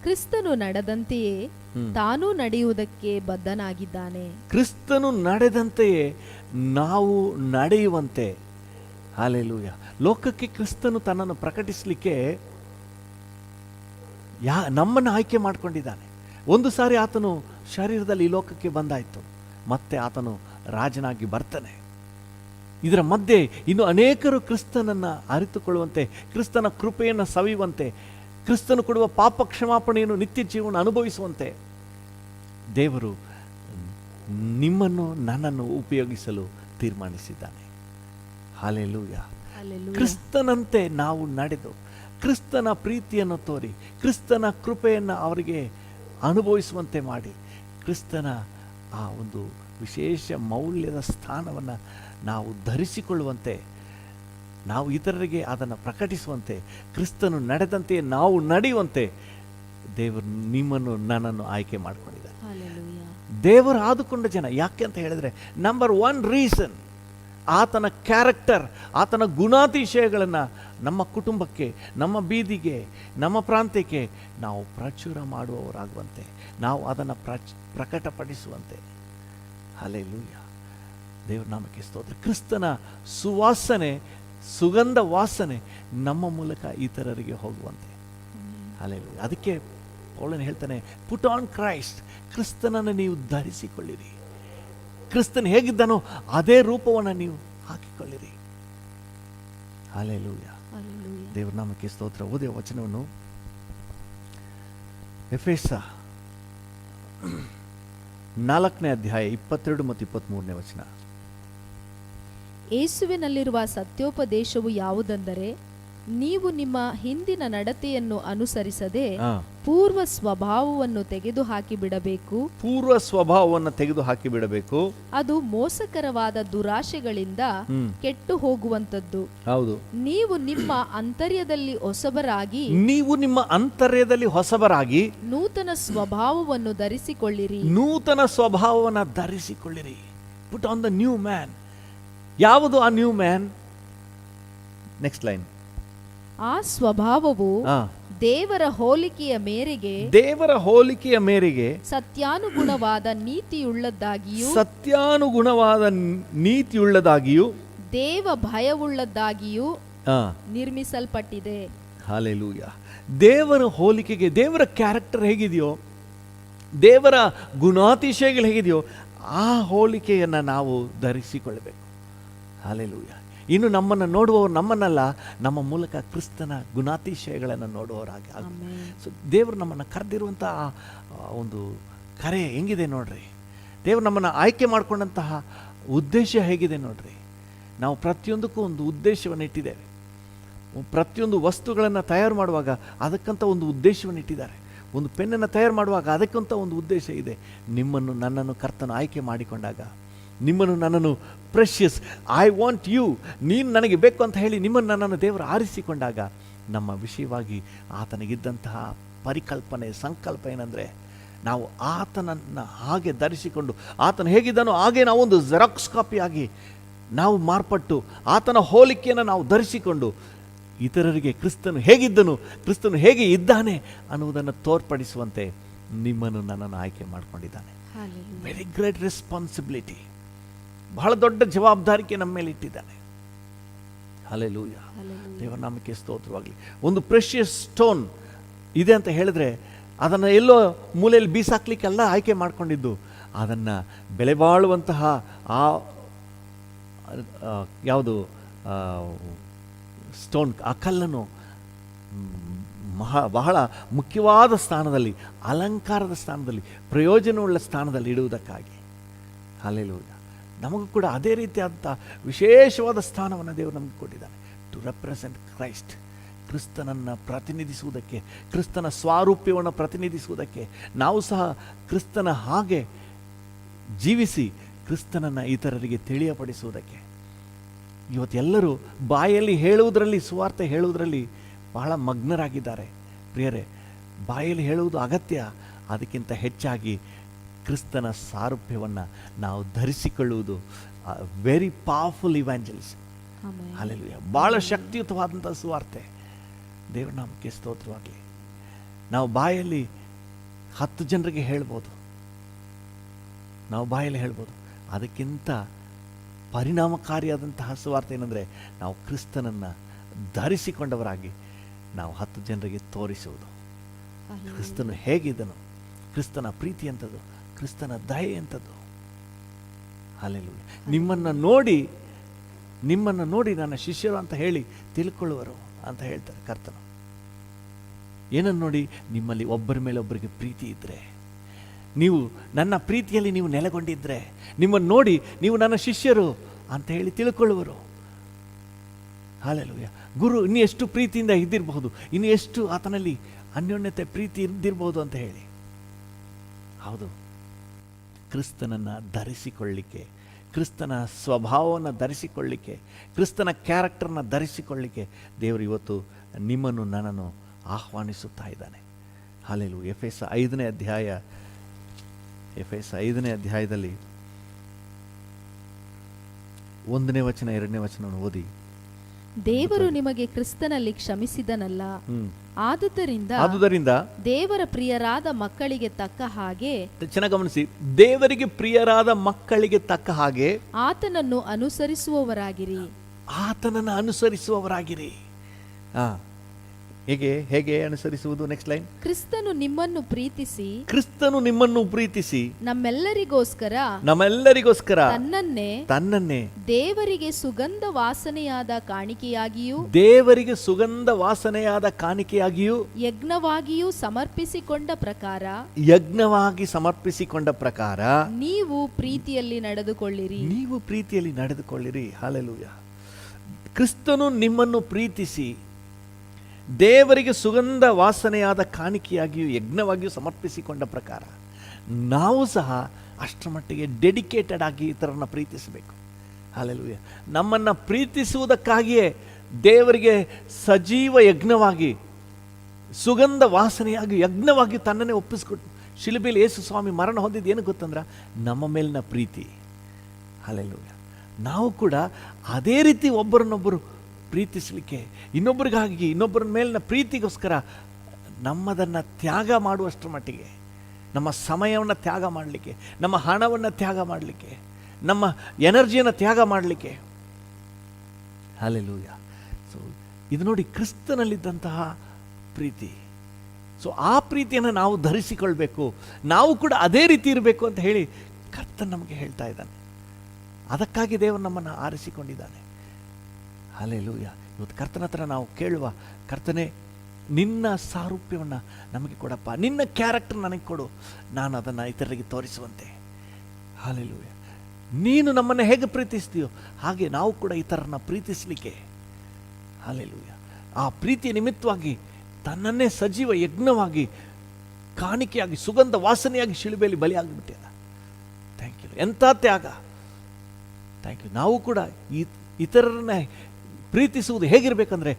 ಕ್ರಿಸ್ತನು ನಡೆದಂತೆಯೇ ತಾನೂ ನಡೆಯುವುದಕ್ಕೆ ಬದ್ಧನಾಗಿದ್ದಾನೆ. ಕ್ರಿಸ್ತನು ನಡೆದಂತೆಯೇ ನಾವು ನಡೆಯುವಂತೆ. ಹಲ್ಲೆಲೂಯಾ. ಲೋಕಕ್ಕೆ ಕ್ರಿಸ್ತನು ತನ್ನನ್ನು ಪ್ರಕಟಿಸಲಿಕ್ಕೆ ನಮ್ಮನ್ನು ಆಯ್ಕೆ ಮಾಡಿಕೊಂಡಿದ್ದಾನೆ. ಒಂದು ಸಾರಿ ಆತನು ಶರೀರದಲ್ಲಿ ಈ ಲೋಕಕ್ಕೆ ಬಂದಾಯಿತು, ಮತ್ತೆ ಆತನು ರಾಜನಾಗಿ ಬರ್ತಾನೆ. ಇದರ ಮಧ್ಯೆ ಇನ್ನು ಅನೇಕರು ಕ್ರಿಸ್ತನನ್ನು ಅರಿತುಕೊಳ್ಳುವಂತೆ, ಕ್ರಿಸ್ತನ ಕೃಪೆಯನ್ನು ಸವಿಯುವಂತೆ, ಕ್ರಿಸ್ತನು ಕೊಡುವ ಪಾಪ ಕ್ಷಮಾಪಣೆಯನ್ನು, ನಿತ್ಯ ಜೀವನ ಅನುಭವಿಸುವಂತೆ ದೇವರು ನಿಮ್ಮನ್ನು ನನ್ನನ್ನು ಉಪಯೋಗಿಸಲು ತೀರ್ಮಾನಿಸಿದ್ದಾನೆ. ಹಲ್ಲೆಲೂಯಾ. ಕ್ರಿಸ್ತನಂತೆ ನಾವು ನಡೆದು, ಕ್ರಿಸ್ತನ ಪ್ರೀತಿಯನ್ನು ತೋರಿ, ಕ್ರಿಸ್ತನ ಕೃಪೆಯನ್ನು ಅವರಿಗೆ ಅನುಭವಿಸುವಂತೆ ಮಾಡಿ, ಕ್ರಿಸ್ತನ ಆ ಒಂದು ವಿಶೇಷ ಮೌಲ್ಯದ ಸ್ಥಾನವನ್ನು ನಾವು ಧರಿಸಿಕೊಳ್ಳುವಂತೆ, ನಾವು ಇತರರಿಗೆ ಅದನ್ನು ಪ್ರಕಟಿಸುವಂತೆ, ಕ್ರಿಸ್ತನು ನಡೆದಂತೆ ನಾವು ನಡೆಯುವಂತೆ ದೇವರು ನಿಮ್ಮನ್ನು ನನ್ನನ್ನು ಆಯ್ಕೆ ಮಾಡಿಕೊಂಡಿದ್ದಾರೆ. ದೇವರು ಆದುಕೊಂಡ ಜನ. ಯಾಕೆ ಅಂತ ಹೇಳಿದ್ರೆ, ನಂಬರ್ 1 ರೀಸನ್, ಆತನ ಕ್ಯಾರೆಕ್ಟರ್, ಆತನ ಗುಣಾತಿಶಯಗಳನ್ನು ನಮ್ಮ ಕುಟುಂಬಕ್ಕೆ, ನಮ್ಮ ಬೀದಿಗೆ, ನಮ್ಮ ಪ್ರಾಂತ್ಯಕ್ಕೆ ನಾವು ಪ್ರಚುರ ಮಾಡುವವರಾಗುವಂತೆ, ನಾವು ಅದನ್ನು ಪ್ರಕಟಪಡಿಸುವಂತೆ. ಹಲ್ಲೆಲೂಯಾ, ದೇವರ ನಾಮಕ್ಕೆ ಸ್ತೋತ್ರ. ಕ್ರಿಸ್ತನ ಸುವಾಸನೆ, ಸುಗಂಧ ವಾಸನೆ ನಮ್ಮ ಮೂಲಕ ಇತರರಿಗೆ ಹೋಗುವಂತೆ. ಹಲ್ಲೆಲೂಯಾ. ಅದಕ್ಕೆ ಪೌಲನು ಹೇಳ್ತಾನೆ, ಪುಟ್ ಆನ್ ಕ್ರೈಸ್ಟ್, ಕ್ರಿಸ್ತನನ್ನು ನೀವು ಧರಿಸಿಕೊಳ್ಳಿರಿ. ಕ್ರಿಸ್ತನ್ ಹೇಗಿದ್ದಾನೋ ಅದೇ ರೂಪವನ್ನು ನೀವು ಹಾಕಿಕೊಳ್ಳಿರಿ. ಹಲ್ಲೆಲೂಯಾ, ದೇವರ ನಾಮಕ್ಕೆ ಸ್ತೋತ್ರ. ಓದಿಯ ವಚನವನ್ನು ಎಫೆಸ 4ನೇ ಅಧ್ಯಾಯ 22 ಮತ್ತು 23ನೇ ವಚನ. ಯೇಸುವಿನಲ್ಲಿರುವ ಸತ್ಯೋಪದೇಶವು ಯಾವುದೆಂದರೆ, ನೀವು ನಿಮ್ಮ ಹಿಂದಿನ ನಡತೆಯನ್ನು ಅನುಸರಿಸದೆ ಪೂರ್ವ ಸ್ವಭಾವವನ್ನು ತೆಗೆದುಹಾಕಿ ಬಿಡಬೇಕು. ಪೂರ್ವ ಸ್ವಭಾವವನ್ನು ತೆಗೆದುಹಾಕಿ ಬಿಡಬೇಕು. ಅದು ಮೋಸಕರವಾದ ದುರಾಶೆಗಳಿಂದ ಕೆಟ್ಟು ಹೋಗುವಂತದ್ದು. ಹೌದು. ನೀವು ನಿಮ್ಮ ಅಂತರ್ಯದಲ್ಲಿ ಹೊಸಬರಾಗಿ ನೂತನ ಸ್ವಭಾವವನ್ನು ಧರಿಸಿಕೊಳ್ಳಿರಿ. ನೂತನ ಸ್ವಭಾವವನ್ನು ಧರಿಸಿಕೊಳ್ಳಿರಿ. Put on the new man. ಯಾವುದು ಆ ನ್ಯೂ ಮ್ಯಾನ್? Next line. ಆ ಸ್ವಭಾವವು ದೇವರ ಹೋಲಿಕೆಯ ಮೇರೆಗೆ ಸತ್ಯಾನುಗುಣವಾದ ನೀತಿಯುಳ್ಳದ್ದಾಗಿಯೂ ದೇವ ಭಯವುಳ್ಳದ್ದಾಗಿಯೂ ನಿರ್ಮಿಸಲ್ಪಟ್ಟಿದೆ. ಹಲ್ಲೆಲೂಯಾ. ದೇವರ ಹೋಲಿಕೆಗೆ, ದೇವರ ಕ್ಯಾರೆಕ್ಟರ್ ಹೇಗಿದೆಯೋ, ದೇವರ ಗುಣಾತಿಶಯಗಳು ಹೇಗಿದೆಯೋ ಆ ಹೋಲಿಕೆಯನ್ನು ನಾವು ಧರಿಸಿಕೊಳ್ಳಬೇಕು. ಹಲ್ಲೆಲೂಯಾ. ಇನ್ನು ನಮ್ಮನ್ನು ನೋಡುವವರು ನಮ್ಮನ್ನಲ್ಲ, ನಮ್ಮ ಮೂಲಕ ಕ್ರಿಸ್ತನ ಗುಣಾತಿಶಯಗಳನ್ನು ನೋಡುವವರಾಗಿ. ಸೊ ದೇವರು ನಮ್ಮನ್ನು ಕರೆದಿರುವಂಥ ಒಂದು ಕರೆ ಹೆಂಗಿದೆ ನೋಡ್ರಿ. ದೇವರು ನಮ್ಮನ್ನು ಆಯ್ಕೆ ಮಾಡಿಕೊಂಡಂತಹ ಉದ್ದೇಶ ಹೇಗಿದೆ ನೋಡ್ರಿ. ನಾವು ಪ್ರತಿಯೊಂದಕ್ಕೂ ಒಂದು ಉದ್ದೇಶವನ್ನು ಇಟ್ಟಿದ್ದೇವೆ. ಪ್ರತಿಯೊಂದು ವಸ್ತುಗಳನ್ನು ತಯಾರು ಮಾಡುವಾಗ ಅದಕ್ಕಂತ ಒಂದು ಉದ್ದೇಶವನ್ನು ಇಟ್ಟಿದ್ದಾರೆ. ಒಂದು ಪೆನ್ನನ್ನು ತಯಾರು ಮಾಡುವಾಗ ಅದಕ್ಕಂತ ಒಂದು ಉದ್ದೇಶ ಇದೆ. ನಿಮ್ಮನ್ನು ನನ್ನನ್ನು ಕರ್ತನು ಆಯ್ಕೆ ಮಾಡಿಕೊಂಡಾಗ, ನಿಮ್ಮನ್ನು ನನ್ನನ್ನು ಪ್ರೆಷಿಯಸ್, ಐ ವಾಂಟ್ ಯು, ನೀನು ನನಗೆ ಬೇಕು ಅಂತ ಹೇಳಿ ನಿಮ್ಮನ್ನು ನನ್ನನ್ನು ದೇವರು ಆರಿಸಿಕೊಂಡಾಗ, ನಮ್ಮ ವಿಷಯವಾಗಿ ಆತನಿಗಿದ್ದಂತಹ ಪರಿಕಲ್ಪನೆ, ಸಂಕಲ್ಪ ಏನಂದರೆ, ನಾವು ಆತನನ್ನು ಹಾಗೆ ಧರಿಸಿಕೊಂಡು, ಆತನು ಹೇಗಿದ್ದಾನೋ ಹಾಗೆ ನಾವೊಂದು ಜೆರಾಕ್ಸ್ ಕಾಪಿಯಾಗಿ ನಾವು ಮಾರ್ಪಟ್ಟು ಆತನ ಹೋಲಿಕೆಯನ್ನು ನಾವು ಧರಿಸಿಕೊಂಡು ಇತರರಿಗೆ ಕ್ರಿಸ್ತನು ಹೇಗಿದ್ದನು, ಕ್ರಿಸ್ತನು ಹೇಗೆ ಇದ್ದಾನೆ ಅನ್ನುವುದನ್ನು ತೋರ್ಪಡಿಸುವಂತೆ ನಿಮ್ಮನ್ನು ನನ್ನನ್ನು ಆಯ್ಕೆ ಮಾಡಿಕೊಂಡಿದ್ದಾನೆ. ವೆರಿ ಗ್ರೇಟ್ ರೆಸ್ಪಾನ್ಸಿಬಿಲಿಟಿ, ಬಹಳ ದೊಡ್ಡ ಜವಾಬ್ದಾರಿಕೆ ನಮ್ಮ ಮೇಲೆ ಇಟ್ಟಿದ್ದಾನೆ. ಹಲ್ಲೆಲೂಯಾ, ದೇವರ ನಾಮಕ್ಕೆ ಸ್ತೋತ್ರವಾಗಲಿ. ಒಂದು ಪ್ರೆಷಿಯಸ್ ಸ್ಟೋನ್ ಇದೆ ಅಂತ ಹೇಳಿದ್ರೆ ಅದನ್ನು ಎಲ್ಲೋ ಮೂಲೆಯಲ್ಲಿ ಬೀಸಾಕ್ಲಿಕ್ಕೆಲ್ಲ ಆಯ್ಕೆ ಮಾಡಿಕೊಂಡಿದ್ದು, ಅದನ್ನು ಬೆಲೆ ಬಾಳುವಂತಹ ಆ ಯಾವುದು ಸ್ಟೋನ್, ಆ ಕಲ್ಲನ್ನು ಬಹಳ ಮುಖ್ಯವಾದ ಸ್ಥಾನದಲ್ಲಿ, ಅಲಂಕಾರದ ಸ್ಥಾನದಲ್ಲಿ, ಪ್ರಯೋಜನವುಳ್ಳ ಸ್ಥಾನದಲ್ಲಿ ಇಡುವುದಕ್ಕಾಗಿ. ಹಲ್ಲೆಲೂಯಾ. ನಮಗೂ ಕೂಡ ಅದೇ ರೀತಿಯಾದಂಥ ವಿಶೇಷವಾದ ಸ್ಥಾನವನ್ನು ದೇವರು ನಮಗೆ ಕೊಟ್ಟಿದ್ದಾನೆ. ಟು ರೆಪ್ರೆಸೆಂಟ್ ಕ್ರೈಸ್ಟ್, ಕ್ರಿಸ್ತನನ್ನು ಪ್ರತಿನಿಧಿಸುವುದಕ್ಕೆ, ಕ್ರಿಸ್ತನ ಸ್ವಾರೂಪ್ಯವನ್ನು ಪ್ರತಿನಿಧಿಸುವುದಕ್ಕೆ, ನಾವು ಸಹ ಕ್ರಿಸ್ತನ ಹಾಗೆ ಜೀವಿಸಿ ಕ್ರಿಸ್ತನನ್ನು ಇತರರಿಗೆ ತಿಳಿಯಪಡಿಸುವುದಕ್ಕೆ. ಇವತ್ತೆಲ್ಲರೂ ಬಾಯಲ್ಲಿ ಹೇಳುವುದರಲ್ಲಿ, ಸುವಾರ್ತೆ ಹೇಳುವುದರಲ್ಲಿ ಬಹಳ ಮಗ್ನರಾಗಿದ್ದಾರೆ. ಪ್ರಿಯರೇ, ಬಾಯಲ್ಲಿ ಹೇಳುವುದು ಅಗತ್ಯ, ಅದಕ್ಕಿಂತ ಹೆಚ್ಚಾಗಿ ಕ್ರಿಸ್ತನ ಸಾರೂಪ್ಯವನ್ನು ನಾವು ಧರಿಸಿಕೊಳ್ಳುವುದು ವೆರಿ ಪವರ್ಫುಲ್ ಇವ್ಯಾಂಜಲಿಸ್. ಹಲ್ಲೆಲೂಯಾ. ಭಾಳ ಶಕ್ತಿಯುತವಾದಂಥ ಸುವಾರ್ತೆ. ದೇವರ ನಾಮಕ್ಕೆ ಸ್ತೋತ್ರವಾಗಲಿ. ನಾವು ಬಾಯಲ್ಲಿ 10 ಜನರಿಗೆ ಹೇಳ್ಬೋದು, ನಾವು ಬಾಯಲ್ಲಿ ಹೇಳ್ಬೋದು. ಅದಕ್ಕಿಂತ ಪರಿಣಾಮಕಾರಿಯಾದಂತಹ ಸುವಾರ್ತೆ ಏನಂದರೆ, ನಾವು ಕ್ರಿಸ್ತನನ್ನು ಧರಿಸಿಕೊಂಡವರಾಗಿ ನಾವು 10 ಜನರಿಗೆ ತೋರಿಸುವುದು. ಕ್ರಿಸ್ತನು ಹೇಗಿದ್ದನು, ಕ್ರಿಸ್ತನ ಪ್ರೀತಿ ಎಂಥದ್ದು, ಕ್ರಿಸ್ತನ ದಯೆ ಎಂಥದ್ದು. ಹಲ್ಲೆಲೂಯಾ. ನಿಮ್ಮನ್ನು ನೋಡಿ ನನ್ನ ಶಿಷ್ಯರು ಅಂತ ಹೇಳಿ ತಿಳ್ಕೊಳ್ಳುವರು ಅಂತ ಹೇಳ್ತಾರೆ ಕರ್ತನು. ಏನನ್ನು ನೋಡಿ? ನಿಮ್ಮಲ್ಲಿ ಒಬ್ಬರ ಮೇಲೆ ಒಬ್ಬರಿಗೆ ಪ್ರೀತಿ ಇದ್ದರೆ, ನೀವು ನನ್ನ ಪ್ರೀತಿಯಲ್ಲಿ ನೀವು ನೆಲೆಗೊಂಡಿದ್ದರೆ, ನಿಮ್ಮನ್ನು ನೋಡಿ ನೀವು ನನ್ನ ಶಿಷ್ಯರು ಅಂತ ಹೇಳಿ ತಿಳ್ಕೊಳ್ಳುವರು. ಹಲ್ಲೆಲೂಯಾ. ಗುರು ಇನ್ನು ಎಷ್ಟು ಪ್ರೀತಿಯಿಂದ ಇದ್ದಿರಬಹುದು, ಇನ್ನು ಎಷ್ಟು ಆತನಲ್ಲಿ ಅನ್ಯೋನ್ಯತೆ ಪ್ರೀತಿ ಇದ್ದಿರಬಹುದು ಅಂತ ಹೇಳಿ. ಹೌದು, ಕ್ರಿಸ್ತನನ್ನು ಧರಿಸಿಕೊಳ್ಳಿಕ್ಕೆ, ಕ್ರಿಸ್ತನ ಸ್ವಭಾವವನ್ನು ಧರಿಸಿಕೊಳ್ಳಿಕ್ಕೆ, ಕ್ರಿಸ್ತನ ಕ್ಯಾರೆಕ್ಟರ್ನ ಧರಿಸಿಕೊಳ್ಳಿಕ್ಕೆ ದೇವರು ಇವತ್ತು ನಿಮ್ಮನ್ನು ನನ್ನನ್ನು ಆಹ್ವಾನಿಸುತ್ತಾ ಇದ್ದಾನೆ. ಹಲ್ಲೆಲೂಯಾ. ಎಫೆಸ 5ನೇ ಅಧ್ಯಾಯದಲ್ಲಿ 1ನೇ ವಚನ 2ನೇ ವಚನವನ್ನು ಓದಿ. ದೇವರು ನಿಮಗೆ ಕ್ರಿಸ್ತನಲ್ಲಿ ಕ್ಷಮಿಸಿದನಲ್ಲ, ಆದುದರಿಂದ ದೇವರ ಪ್ರಿಯರಾದ ಮಕ್ಕಳಿಗೆ ತಕ್ಕ ಹಾಗೆ, ಚೆನ್ನಾಗಿ ಗಮನಿಸಿ, ದೇವರಿಗೆ ಪ್ರಿಯರಾದ ಮಕ್ಕಳಿಗೆ ತಕ್ಕ ಹಾಗೆ ಆತನನ್ನು ಅನುಸರಿಸುವವರಾಗಿರಿ. ಆತನನ್ನು ಅನುಸರಿಸುವವರಾಗಿರಿ. ಹೇಗೆ ಅನುಸರಿಸುವುದು? Next line. ಕ್ರಿಸ್ತನು ನಿಮ್ಮನ್ನು ಪ್ರೀತಿಸಿ ನಮ್ಮೆಲ್ಲರಿಗೋಸ್ಕರ ತನ್ನನ್ನೇ ದೇವರಿಗೆ ಸುಗಂಧ ವಾಸನೆಯಾದ ಕಾಣಿಕೆಯಾಗಿಯೂ ಯಜ್ಞವಾಗಿಯೂ ಸಮರ್ಪಿಸಿಕೊಂಡ ಪ್ರಕಾರ ನೀವು ಪ್ರೀತಿಯಲ್ಲಿ ನಡೆದುಕೊಳ್ಳಿರಿ. ಹಲ್ಲೆಲೂಯಾ. ಕ್ರಿಸ್ತನು ನಿಮ್ಮನ್ನು ಪ್ರೀತಿಸಿ ದೇವರಿಗೆ ಸುಗಂಧ ವಾಸನೆಯಾದ ಕಾಣಿಕೆಯಾಗಿಯೂ ಯಜ್ಞವಾಗಿಯೂ ಸಮರ್ಪಿಸಿಕೊಂಡ ಪ್ರಕಾರ ನಾವು ಸಹ ಅಷ್ಟರ ಮಟ್ಟಿಗೆ ಡೆಡಿಕೇಟೆಡ್ ಆಗಿ ಇತರರನ್ನ ಪ್ರೀತಿಸಬೇಕು. ಹಲ್ಲೆಲೂಯಾ. ನಮ್ಮನ್ನು ಪ್ರೀತಿಸುವುದಕ್ಕಾಗಿಯೇ ದೇವರಿಗೆ ಸಜೀವ ಯಜ್ಞವಾಗಿ, ಸುಗಂಧ ವಾಸನೆಯಾಗಿ, ಯಜ್ಞವಾಗಿ ತನ್ನನ್ನೇ ಒಪ್ಪಿಸಿಕೊಟ್ಟು ಶಿಲುಬೆಯಲ್ಲಿ ಯೇಸು ಸ್ವಾಮಿ ಮರಣ ಹೊಂದಿದ್ದು ಏನು ಗೊತ್ತಂದ್ರೆ, ನಮ್ಮ ಮೇಲಿನ ಪ್ರೀತಿ. ಹಲ್ಲೆಲೂಯಾ. ನಾವು ಕೂಡ ಅದೇ ರೀತಿ ಒಬ್ಬರನ್ನೊಬ್ಬರು ಪ್ರೀತಿಸಲಿಕ್ಕೆ, ಇನ್ನೊಬ್ಬರಿಗಾಗಿ, ಇನ್ನೊಬ್ಬರ ಮೇಲಿನ ಪ್ರೀತಿಗೋಸ್ಕರ ನಮ್ಮದನ್ನು ತ್ಯಾಗ ಮಾಡುವಷ್ಟರ ಮಟ್ಟಿಗೆ, ನಮ್ಮ ಸಮಯವನ್ನು ತ್ಯಾಗ ಮಾಡಲಿಕ್ಕೆ, ನಮ್ಮ ಹಣವನ್ನು ತ್ಯಾಗ ಮಾಡಲಿಕ್ಕೆ, ನಮ್ಮ ಎನರ್ಜಿಯನ್ನು ತ್ಯಾಗ ಮಾಡಲಿಕ್ಕೆ. ಹಲ್ಲೆಲೂಯಾ. ಸೊ ಇದು ನೋಡಿ ಕ್ರಿಸ್ತನಲ್ಲಿದ್ದಂತಹ ಪ್ರೀತಿ. ಸೊ ಆ ಪ್ರೀತಿಯನ್ನು ನಾವು ಧರಿಸಿಕೊಳ್ಬೇಕು, ನಾವು ಕೂಡ ಅದೇ ರೀತಿ ಇರಬೇಕು ಅಂತ ಹೇಳಿ ಕರ್ತನು ನಮಗೆ ಹೇಳ್ತಾ ಇದ್ದಾನೆ. ಅದಕ್ಕಾಗಿ ದೇವರು ನಮ್ಮನ್ನು ಆರಿಸಿಕೊಂಡಿದ್ದಾನೆ. ಹಲ್ಲೆಲೂಯಾ. ಇವತ್ತು ಕರ್ತನ ಹತ್ರ ನಾವು ಕೇಳುವ, ಕರ್ತನೇ ನಿನ್ನ ಸಾರೂಪ್ಯವನ್ನು ನಮಗೆ ಕೊಡಪ್ಪ, ನಿನ್ನ ಕ್ಯಾರೆಕ್ಟರ್ ನನಗೆ ಕೊಡು, ನಾನು ಅದನ್ನು ಇತರರಿಗೆ ತೋರಿಸುವಂತೆ. ಹಲ್ಲೆಲೂಯಾ. ನೀನು ನಮ್ಮನ್ನು ಹೇಗೆ ಪ್ರೀತಿಸ್ತೀಯೋ ಹಾಗೆ ನಾವು ಕೂಡ ಇತರರನ್ನ ಪ್ರೀತಿಸಲಿಕ್ಕೆ, ಹಲ್ಲೆಲೂಯಾ, ಆ ಪ್ರೀತಿಯ ನಿಮಿತ್ತವಾಗಿ ತನ್ನನ್ನೇ ಸಜೀವ ಯಜ್ಞವಾಗಿ ಕಾಣಿಕೆಯಾಗಿ ಸುಗಂಧ ವಾಸನೆಯಾಗಿ ಶಿಲುಬೆಯಲ್ಲಿ ಬಲಿಯಾಗಿಬಿಟ್ಟಿಲ್ಲ. Thank you. ಎಂಥ ತ್ಯಾಗ! Thank you. ನಾವು ಕೂಡ ಇತರರನ್ನ ಪ್ರೀತಿಸುವುದು ಹೇಗಿರಬೇಕಂದ್ರೆ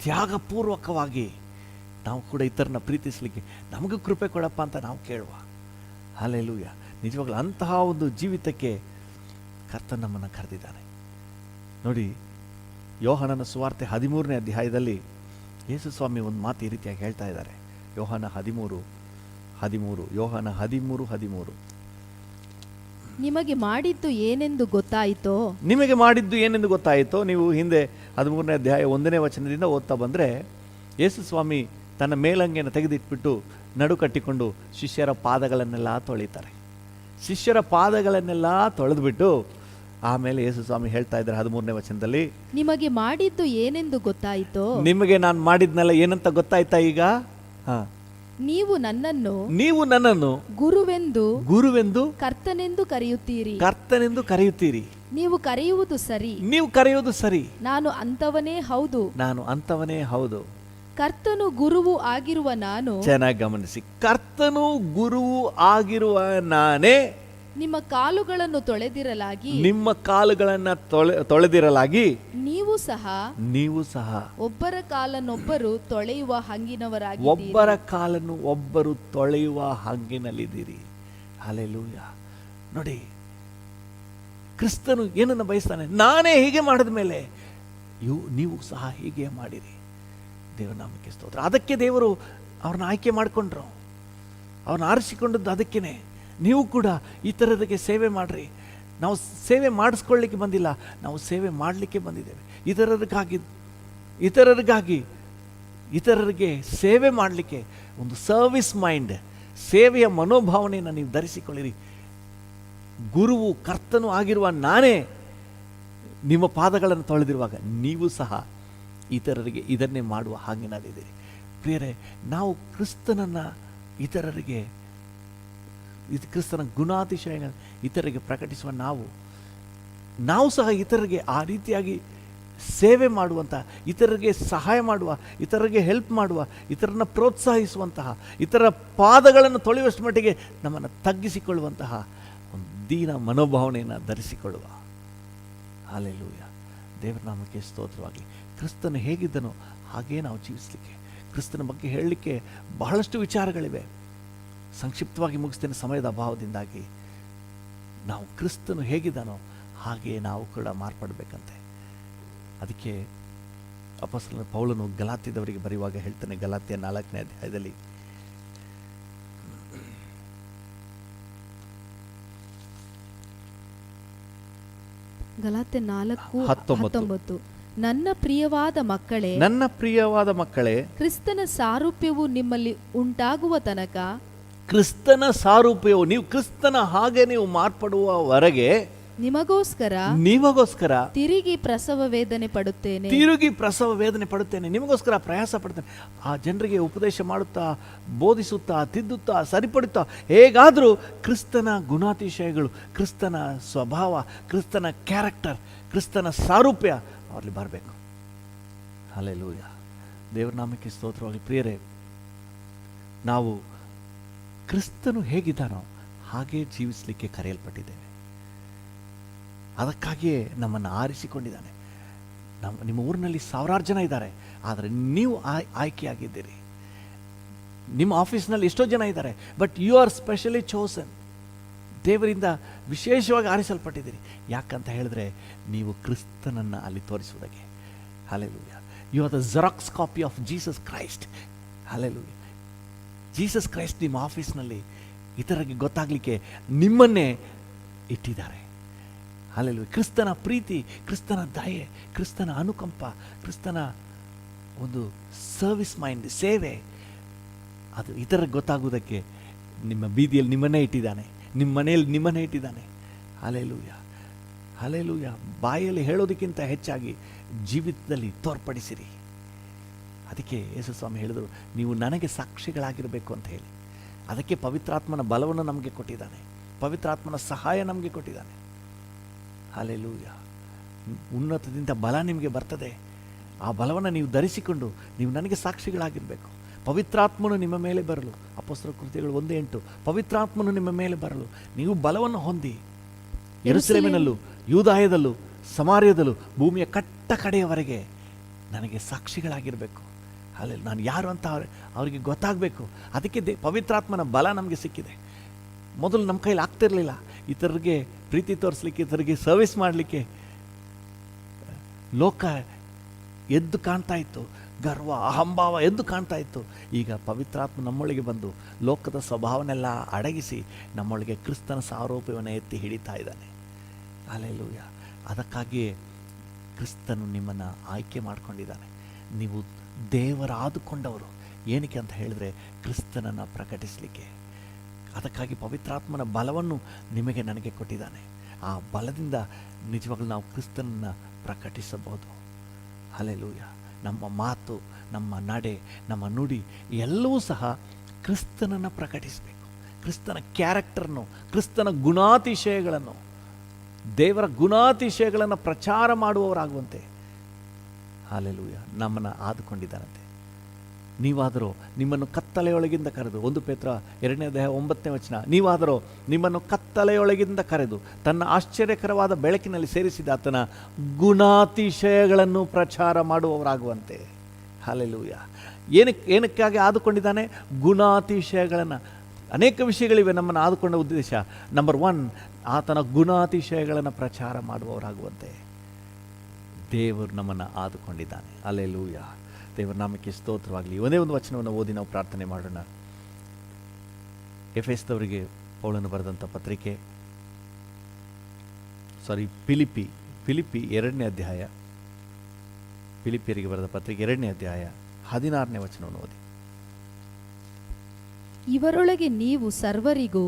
ತ್ಯಾಗಪೂರ್ವಕವಾಗಿ ನಾವು ಕೂಡ ಇತರನ್ನ ಪ್ರೀತಿಸಲಿಕ್ಕೆ ನಮಗೂ ಕೃಪೆ ಕೊಡಪ್ಪ ಅಂತ ನಾವು ಕೇಳುವ. ಹಲ್ಲೆಲೂಯಾ. ನಿಜವಾಗ್ಲೂ ಅಂತಹ ಒಂದು ಜೀವಿತಕ್ಕೆ ಕರ್ತನ ನಮ್ಮನ್ನು ಕರೆದಿದ್ದಾನೆ. ನೋಡಿ, ಯೋಹಾನನ ಸುವಾರ್ತೆ 13ನೇ ಅಧ್ಯಾಯದಲ್ಲಿ ಯೇಸು ಸ್ವಾಮಿ ಒಂದು ಮಾತು ಈ ರೀತಿಯಾಗಿ ಹೇಳ್ತಾ ಇದ್ದಾರೆ. ಯೋಹಾನ 13:13. ನಿಮಗೆ ಮಾಡಿದ್ದು ಏನೆಂದು ಗೊತ್ತಾಯಿತೋ? ನಿಮಗೆ ಮಾಡಿದ್ದು ಏನೆಂದು ಗೊತ್ತಾಯಿತೋ? ನೀವು ಹಿಂದೆ 13ನೇ ಅಧ್ಯಾಯ 1ನೇ ವಚನದಿಂದ ಓದ್ತಾ ಬಂದರೆ ಯೇಸು ಸ್ವಾಮಿ ತನ್ನ ಮೇಲಂಗಿಯನ್ನು ತೆಗೆದಿಟ್ಬಿಟ್ಟು ನಡು ಕಟ್ಟಿಕೊಂಡು ಶಿಷ್ಯರ ಪಾದಗಳನ್ನೆಲ್ಲ ತೊಳಿತಾರೆ. ಶಿಷ್ಯರ ಪಾದಗಳನ್ನೆಲ್ಲ ತೊಳೆದ್ಬಿಟ್ಟು ಆಮೇಲೆ ಯೇಸು ಸ್ವಾಮಿ ಹೇಳ್ತಾ ಇದ್ದಾರೆ 13ನೇ ವಚನದಲ್ಲಿ, ನಿಮಗೆ ಮಾಡಿದ್ದು ಏನೆಂದು ಗೊತ್ತಾಯಿತೋ? ನಿಮಗೆ ನಾನು ಮಾಡಿದ್ನೆಲ್ಲ ಏನಂತ ಗೊತ್ತಾಯ್ತಾ ಈಗ? ನೀವು ನನ್ನನ್ನು ಗುರುವೆಂದು ಕರ್ತನೆಂದು ಕರೆಯುತ್ತೀರಿ. ನೀವು ಕರೆಯುವುದು ಸರಿ. ನಾನು ಅಂತವನೇ ಹೌದು. ಕರ್ತನು ಗುರುವು ಆಗಿರುವ ನಾನು, ಚೆನ್ನಾಗಿ ಗಮನಿಸಿ, ಕರ್ತನು ಗುರುವು ಆಗಿರುವ ನಾನೇ ನಿಮ್ಮ ಕಾಲುಗಳನ್ನು ತೊಳೆದಿರಲಾಗಿ ನೀವು ಸಹ ಒಬ್ಬರ ಕಾಲನ್ನು ಒಬ್ಬರು ತೊಳೆಯುವ ಹಂಗಿನಲ್ಲಿದ್ದೀರಿ. ಹಲ್ಲೆಲೂಯಾ. ನೋಡಿ, ಕ್ರಿಸ್ತನು ಏನನ್ನು ಬಯಸ್ತಾನೆ? ನಾನೇ ಹೀಗೆ ಮಾಡಿದ ಮೇಲೆ ನೀವು ಸಹ ಹೀಗೆ ಮಾಡಿರಿ. ದೇವರ ನಾಮಕ್ಕೆ ಸ್ತೋತ್ರ. ಅದಕ್ಕೆ ದೇವರು ಅವ್ರನ್ನ ಆಯ್ಕೆ ಮಾಡಿಕೊಂಡ್ರು, ಅವ್ರನ್ನ ಆರಿಸಿಕೊಂಡದ್ದು ಅದಕ್ಕೇನೆ. ನೀವು ಕೂಡ ಇತರರಿಗೆ ಸೇವೆ ಮಾಡ್ರಿ. ನಾವು ಸೇವೆ ಮಾಡಿಸ್ಕೊಳ್ಳಿಕ್ಕೆ ಬಂದಿಲ್ಲ, ನಾವು ಸೇವೆ ಮಾಡಲಿಕ್ಕೆ ಬಂದಿದ್ದೇವೆ. ಇತರರಿಗೆ ಸೇವೆ ಮಾಡಲಿಕ್ಕೆ ಒಂದು ಸರ್ವಿಸ್ ಮೈಂಡ್, ಸೇವೆಯ ಮನೋಭಾವನೆಯನ್ನು ನೀವು ಧರಿಸಿಕೊಳ್ಳಿರಿ. ಗುರುವು ಕರ್ತನು ಆಗಿರುವ ನಾನೇ ನಿಮ್ಮ ಪಾದಗಳನ್ನು ತೊಳೆದಿರುವಾಗ ನೀವು ಸಹ ಇತರರಿಗೆ ಇದನ್ನೇ ಮಾಡುವ ಹಾಗಿನಲ್ಲಿದ್ದೀರಿ. ಪ್ರಿಯರೇ, ನಾವು ಕ್ರಿಸ್ತನ ಗುಣಾತಿಶಯ ಇತರರಿಗೆ ಪ್ರಕಟಿಸುವ ನಾವು ಸಹ ಇತರರಿಗೆ ಆ ರೀತಿಯಾಗಿ ಸೇವೆ ಮಾಡುವಂಥ, ಇತರರಿಗೆ ಸಹಾಯ ಮಾಡುವ, ಇತರರಿಗೆ ಹೆಲ್ಪ್ ಮಾಡುವ, ಇತರನ್ನ ಪ್ರೋತ್ಸಾಹಿಸುವಂತಹ, ಇತರ ಪಾದಗಳನ್ನು ತೊಳೆಯುವಷ್ಟು ಮಟ್ಟಿಗೆ ನಮ್ಮನ್ನು ತಗ್ಗಿಸಿಕೊಳ್ಳುವಂತಹ ಒಂದು ದೀನ ಮನೋಭಾವನೆಯನ್ನು ಧರಿಸಿಕೊಳ್ಳುವ. ಹಲ್ಲೆಲೂಯಾ. ದೇವರ ನಾಮಕ್ಕೆ ಸ್ತೋತ್ರವಾಗಲಿ. ಕ್ರಿಸ್ತನು ಹೇಗಿದ್ದನೋ ಹಾಗೇ ನಾವು ಜೀವಿಸಲಿಕ್ಕೆ, ಕ್ರಿಸ್ತನ ಬಗ್ಗೆ ಹೇಳಲಿಕ್ಕೆ ಬಹಳಷ್ಟು ವಿಚಾರಗಳಿವೆ. ಸಂಕ್ಷಿಪ್ತವಾಗಿ ಮುಗಿಸ್ತೇನೆ ಸಮಯದ ಅಭಾವದಿಂದಾಗಿ. ನಾವು ಕ್ರಿಸ್ತನು ಹೇಗಿದ್ದಾನೋ ಹಾಗೆಯೇ ನಾವು ಕೂಡ ಮಾರ್ಪಡಬೇಕಂತೆ. ಅದಕ್ಕೆ ಅಪೊಸ್ತಲನಾದ ಪೌಲನು ಗಲಾತ್ಯದವರಿಗೆ ಬರೆಯುವಾಗ ಹೇಳ್ತಾನೆ, ಗಲಾತ್ಯ 4ನೇ ಅಧ್ಯಾಯದಲ್ಲಿ, ಗಲಾತ್ಯ 4:19, ನನ್ನ ಪ್ರಿಯವಾದ ಮಕ್ಕಳೇ, ಕ್ರಿಸ್ತನ ಸಾರೂಪ್ಯವು ನಿಮ್ಮಲ್ಲಿ ಉಂಟಾಗುವ ತನಕ, ಕ್ರಿಸ್ತನ ಸಾರೂಪ್ಯವು, ನೀವು ಕ್ರಿಸ್ತನ ಹಾಗೆ ನೀವು ಮಾರ್ಪಡುವವರೆಗೆ ನಿಮಗೋಸ್ಕರ ತಿರುಗಿ ಪ್ರಸವ ವೇದನೆ ಪಡುತ್ತೇನೆ, ನಿಮಗೋಸ್ಕರ ಪ್ರಯಾಸ ಪಡ್ತೇನೆ. ಆ ಜನರಿಗೆ ಉಪದೇಶ ಮಾಡುತ್ತಾ, ಬೋಧಿಸುತ್ತಾ, ತಿದ್ದುತ್ತಾ, ಸರಿಪಡುತ್ತಾ, ಹೇಗಾದರೂ ಕ್ರಿಸ್ತನ ಗುಣಾತಿಶಯಗಳು, ಕ್ರಿಸ್ತನ ಸ್ವಭಾವ, ಕ್ರಿಸ್ತನ ಕ್ಯಾರೆಕ್ಟರ್, ಕ್ರಿಸ್ತನ ಸಾರೂಪ್ಯ ಅವರಲ್ಲಿ ಬರಬೇಕು. ಹಲ್ಲೆಲೂಯಾ. ದೇವರ ನಾಮಕ್ಕೆ ಸ್ತೋತ್ರವಾಗಿ. ಪ್ರಿಯರೇ, ನಾವು ಕ್ರಿಸ್ತನು ಹೇಗಿದ್ದಾನೋ ಹಾಗೇ ಜೀವಿಸಲಿಕ್ಕೆ ಕರೆಯಲ್ಪಟ್ಟಿದ್ದೇವೆ. ಅದಕ್ಕಾಗಿಯೇ ನಮ್ಮನ್ನು ಆರಿಸಿಕೊಂಡಿದ್ದಾನೆ. ನಿಮ್ಮ ಊರಿನಲ್ಲಿ 1000 ಜನ ಇದ್ದಾರೆ, ಆದರೆ ನೀವು ಆಯ್ಕೆಯಾಗಿದ್ದೀರಿ. ನಿಮ್ಮ ಆಫೀಸ್ನಲ್ಲಿ ಎಷ್ಟೋ ಜನ ಇದ್ದಾರೆ, but you are specially chosen. ದೇವರಿಂದ ವಿಶೇಷವಾಗಿ ಆರಿಸಲ್ಪಟ್ಟಿದ್ದೀರಿ. ಯಾಕಂತ ಹೇಳಿದ್ರೆ ನೀವು ಕ್ರಿಸ್ತನನ್ನು ಅಲ್ಲಿ ತೋರಿಸುವುದಕ್ಕೆ. Hallelujah. You are the xerox copy of Jesus Christ. Hallelujah. Jesus Christ ನಿಮ್ಮ ಆಫೀಸ್ನಲ್ಲಿ ಇತರರಿಗೆ ಗೊತ್ತಾಗಲಿಕ್ಕೆ ನಿಮ್ಮನ್ನೇ ಇಟ್ಟಿದ್ದಾರೆ. ಹಲ್ಲೆಲೂಯಾ. ಕ್ರಿಸ್ತನ ಪ್ರೀತಿ, ಕ್ರಿಸ್ತನ ದಯೆ, ಕ್ರಿಸ್ತನ ಅನುಕಂಪ, ಕ್ರಿಸ್ತನ ಒಂದು ಸರ್ವಿಸ್ ಮೈಂಡ್, ಸೇವೆ, ಅದು ಇತರರಿಗೆ ಗೊತ್ತಾಗುವುದಕ್ಕೆ ನಿಮ್ಮ ಬೀದಿಯಲ್ಲಿ ನಿಮ್ಮನ್ನೇ ಇಟ್ಟಿದ್ದಾನೆ, ನಿಮ್ಮ ಮನೆಯಲ್ಲಿ ನಿಮ್ಮನ್ನೇ ಇಟ್ಟಿದ್ದಾನೆ. ಹಲ್ಲೆಲೂಯಾ. ಹಲ್ಲೆಲೂಯಾ. ಬಾಯಲ್ಲಿ ಹೇಳೋದಕ್ಕಿಂತ ಹೆಚ್ಚಾಗಿ ಜೀವಿತದಲ್ಲಿ ತೋರ್ಪಡಿಸಿರಿ. ಅದಕ್ಕೆ ಯೇಸು ಸ್ವಾಮಿ ಹೇಳಿದರು, ನೀವು ನನಗೆ ಸಾಕ್ಷಿಗಳಾಗಿರಬೇಕು ಅಂತ ಹೇಳಿ. ಅದಕ್ಕೆ ಪವಿತ್ರಾತ್ಮನ ಬಲವನ್ನು ನಮಗೆ ಕೊಟ್ಟಿದ್ದಾನೆ, ಪವಿತ್ರಾತ್ಮನ ಸಹಾಯ ನಮಗೆ ಕೊಟ್ಟಿದ್ದಾನೆ. ಹಲ್ಲೆಲೂಯಾ. ಉನ್ನತದಿಂದ ಬಲ ನಿಮಗೆ ಬರ್ತದೆ. ಆ ಬಲವನ್ನು ನೀವು ಧರಿಸಿಕೊಂಡು ನೀವು ನನಗೆ ಸಾಕ್ಷಿಗಳಾಗಿರಬೇಕು. ಪವಿತ್ರಾತ್ಮನು ನಿಮ್ಮ ಮೇಲೆ ಬರಲು, ಅಪೊಸ್ತಲ ಕೃತ್ಯಗಳು 1:8, ಪವಿತ್ರಾತ್ಮನು ನಿಮ್ಮ ಮೇಲೆ ಬರಲು ನೀವು ಬಲವನ್ನು ಹೊಂದಿ ಯೆರೂಸಲೇಮಿನಲ್ಲೂ ಯೂದಾಯದಲ್ಲೂ ಸಮಾರ್ಯದಲ್ಲೂ ಭೂಮಿಯ ಕಟ್ಟ ಕಡೆಯವರೆಗೆ ನನಗೆ ಸಾಕ್ಷಿಗಳಾಗಿರಬೇಕು. ಅಲ್ಲಿ ನಾನು ಯಾರು ಅಂತ ಅವರಿಗೆ ಗೊತ್ತಾಗಬೇಕು. ಅದಕ್ಕೆ ಪವಿತ್ರಾತ್ಮನ ಬಲ ನಮಗೆ ಸಿಕ್ಕಿದೆ. ಮೊದಲು ನಮ್ಮ ಕೈಲಿ ಆಗ್ತಿರಲಿಲ್ಲ. ಇತರರಿಗೆ ಪ್ರೀತಿ ತೋರಿಸ್ಲಿಕ್ಕೆ, ಇತರರಿಗೆ ಸರ್ವಿಸ್ ಮಾಡಲಿಕ್ಕೆ ಲೋಕ ಎದ್ದು ಕಾಣ್ತಾ ಇತ್ತು, ಗರ್ವ ಅಹಂಭಾವ ಎದ್ದು ಕಾಣ್ತಾ ಇತ್ತು. ಈಗ ಪವಿತ್ರಾತ್ಮ ನಮ್ಮೊಳಗೆ ಬಂದು ಲೋಕದ ಸ್ವಭಾವನೆಲ್ಲ ಅಡಗಿಸಿ ನಮ್ಮೊಳಗೆ ಕ್ರಿಸ್ತನ ಸಾರೂಪ್ಯವನ್ನು ಎತ್ತಿ ಹಿಡಿತಾ ಇದ್ದಾನೆ. ಹಲ್ಲೆಲೂಯ. ಅದಕ್ಕಾಗಿಯೇ ಕ್ರಿಸ್ತನು ನಿಮ್ಮನ್ನು ಆಯ್ಕೆ ಮಾಡಿಕೊಂಡಿದ್ದಾನೆ. ನೀವು ದೇವರಾದುಕೊಂಡವರು. ಏನಕ್ಕೆ ಅಂತ ಹೇಳಿದ್ರೆ ಕ್ರಿಸ್ತನನ್ನು ಪ್ರಕಟಿಸಲಿಕ್ಕೆ. ಅದಕ್ಕಾಗಿ ಪವಿತ್ರಾತ್ಮನ ಬಲವನ್ನು ನಿಮಗೆ ನನಗೆ ಕೊಟ್ಟಿದ್ದಾನೆ. ಆ ಬಲದಿಂದ ನಿಜವಾಗ್ಲೂ ನಾವು ಕ್ರಿಸ್ತನನ್ನು ಪ್ರಕಟಿಸಬಹುದು. ಹಲ್ಲೆಲೂಯ. ನಮ್ಮ ಮಾತು, ನಮ್ಮ ನಡೆ, ನಮ್ಮ ನುಡಿ ಎಲ್ಲವೂ ಸಹ ಕ್ರಿಸ್ತನನ್ನು ಪ್ರಕಟಿಸಬೇಕು. ಕ್ರಿಸ್ತನ ಕ್ಯಾರೆಕ್ಟರ್ನು, ಕ್ರಿಸ್ತನ ಗುಣಾತಿಶಯಗಳನ್ನು, ದೇವರ ಗುಣಾತಿಶಯಗಳನ್ನು ಪ್ರಚಾರ ಮಾಡುವವರಾಗುವಂತೆ ಹಲ್ಲೆಲೂಯ ನಮ್ಮನ್ನು ಆದುಕೊಂಡಿದ್ದಾರಂತೆ. ನೀವಾದರೂ ನಿಮ್ಮನ್ನು ಕತ್ತಲೆಯೊಳಗಿಂದ ಕರೆದು, 1 ಪೇತ್ರ 2:9 ನೀವಾದರೂ ನಿಮ್ಮನ್ನು ಕತ್ತಲೆಯೊಳಗಿಂದ ಕರೆದು ತನ್ನ ಆಶ್ಚರ್ಯಕರವಾದ ಬೆಳಕಿನಲ್ಲಿ ಸೇರಿಸಿದ ಆತನ ಗುಣಾತಿಶಯಗಳನ್ನು ಪ್ರಚಾರ ಮಾಡುವವರಾಗುವಂತೆ. ಹಲ್ಲೆಲೂಯ. ಏನಕ್ಕಾಗಿ ಆದುಕೊಂಡಿದ್ದಾನೆ? ಗುಣಾತಿಶಯಗಳನ್ನು. ಅನೇಕ ವಿಷಯಗಳಿವೆ ನಮ್ಮನ್ನು ಆದುಕೊಂಡ ಉದ್ದೇಶ. ನಂಬರ್ 1, ಆತನ ಗುಣಾತಿಶಯಗಳನ್ನು ಪ್ರಚಾರ ಮಾಡುವವರಾಗುವಂತೆ ದೇವರು ನಮ್ಮನ್ನು ಆದುಕೊಂಡಿದ್ದಾನೆ. ಹಲ್ಲೆಲೂಯ. ದೇವರ ನಾಮಕ್ಕೆ ಸ್ತೋತ್ರವಾಗಲಿ. ಒಂದೇ ಒಂದು ವಚನವನ್ನು ಓದಿ ನಾವು ಪ್ರಾರ್ಥನೆ ಮಾಡೋಣ. ಎಫೆಸದವರಿಗೆ ಪೌಲನು ಬರೆದಂಥ ಪತ್ರಿಕೆ, ಫಿಲಿಪ್ಪಿ 2ನೇ ಅಧ್ಯಾಯ, ಫಿಲಿಪ್ಪಿಯರಿಗೆ ಬರೆದ ಪತ್ರಿಕೆ 2ನೇ ಅಧ್ಯಾಯ 16ನೇ ವಚನವನ್ನು ಓದಿ. ಇವರೊಳಗೆ ನೀವು ಸರ್ವರಿಗೂ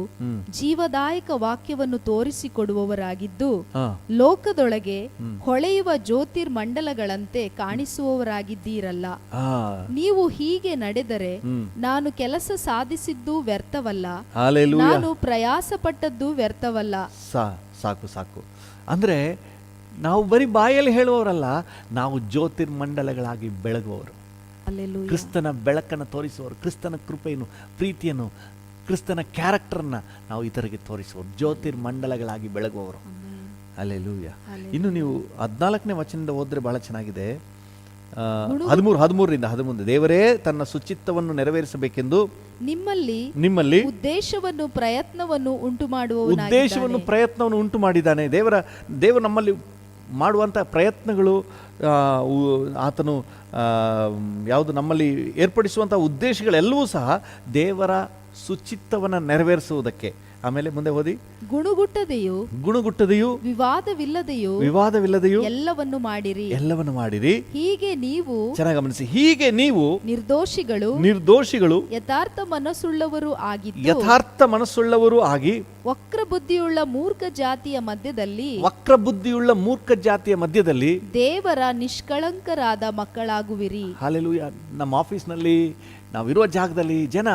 ಜೀವದಾಯಕ ವಾಕ್ಯವನ್ನು ತೋರಿಸಿಕೊಡುವವರಾಗಿದ್ದು ಲೋಕದೊಳಗೆ ಹೊಳೆಯುವ ಜ್ಯೋತಿರ್ಮಂಡಲಗಳಂತೆ ಕಾಣಿಸುವವರಾಗಿದ್ದೀರಲ್ಲ. ನೀವು ಹೀಗೆ ನಡೆದರೆ ನಾನು ಕೆಲಸ ಸಾಧಿಸಿದ್ದು ವ್ಯರ್ಥವಲ್ಲ, ನಾನು ಪ್ರಯಾಸ ಪಟ್ಟದ್ದು ವ್ಯರ್ಥವಲ್ಲ. ಸಾಕು. ಅಂದ್ರೆ ನಾವು ಬರೀ ಬಾಯಲ್ಲಿ ಹೇಳುವವರಲ್ಲ, ನಾವು ಜ್ಯೋತಿರ್ಮಂಡಲಗಳಾಗಿ ಬೆಳಗುವವರು. ಕ್ರಿಸ್ತನ ಬೆಳಕನ್ನು ತೋರಿಸುವವರು, ಕ್ರಿಸ್ತನ ಕೃಪೆಯನ್ನು, ಪ್ರೀತಿಯನ್ನು, ಕ್ರಿಸ್ತನ ಕ್ಯಾರೆಕ್ಟರ್ನ ನಾವು ಇತರಿಗೆ ತೋರಿಸುವವರು, ಜ್ಯೋತಿರ್ಮಂಡಲಗಳಾಗಿ ಬೆಳಗುವವರು. ಹಲ್ಲೆಲೂಯ. ಇನ್ನು ನೀವು 14ನೇ ವಚನದಿಂದ ಓದಿದ್ರೆ ಬಹಳ ಚೆನ್ನಾಗಿದೆ. 13 ದೇವರೇ ತನ್ನ ಸುಚಿತ್ತವನ್ನು ನೆರವೇರಿಸಬೇಕೆಂದು ನಿಮ್ಮಲ್ಲಿ ಉದ್ದೇಶವನ್ನು ಪ್ರಯತ್ನವನ್ನು ಉಂಟು ಮಾಡಿದ್ದಾನೆ. ದೇವರು ನಮ್ಮಲ್ಲಿ ಮಾಡುವಂಥ ಪ್ರಯತ್ನಗಳು, ಆತನು ಯಾವುದು ನಮ್ಮಲ್ಲಿ ಏರ್ಪಡಿಸುವಂಥ ಉದ್ದೇಶಗಳೆಲ್ಲವೂ ಸಹ ದೇವರ ಸುಚಿತ್ತವನ್ನು ನೆರವೇರಿಸುವುದಕ್ಕೆ. ಆಮೇಲೆ ಮುಂದೆ ಓದಿ. ಗುಣಗುಟ್ಟದೆಯೂ ವಿವಾದವಿಲ್ಲದೆಯೂ ಎಲ್ಲವನ್ನು ಮಾಡಿರಿ. ಹೀಗೆ ನೀವು, ಚೆನ್ನಾಗಿ ಗಮನಿಸಿ, ಹೀಗೆ ನೀವು ನಿರ್ದೋಷಿಗಳು ಯಥಾರ್ಥ ಮನಸ್ಸುಳ್ಳವರು ಆಗಿ ವಕ್ರ ಬುದ್ಧಿಯುಳ್ಳ ಮೂರ್ಖ ಜಾತಿಯ ಮಧ್ಯದಲ್ಲಿ ದೇವರ ನಿಷ್ಕಳಂಕರಾದ ಮಕ್ಕಳಾಗುವಿರಿ. ಹಲ್ಲೆಲೂಯ. ನಮ್ಮ ಆಫೀಸ್ನಲ್ಲಿ ನಾವಿರುವ ಜಾಗದಲ್ಲಿ ಜನ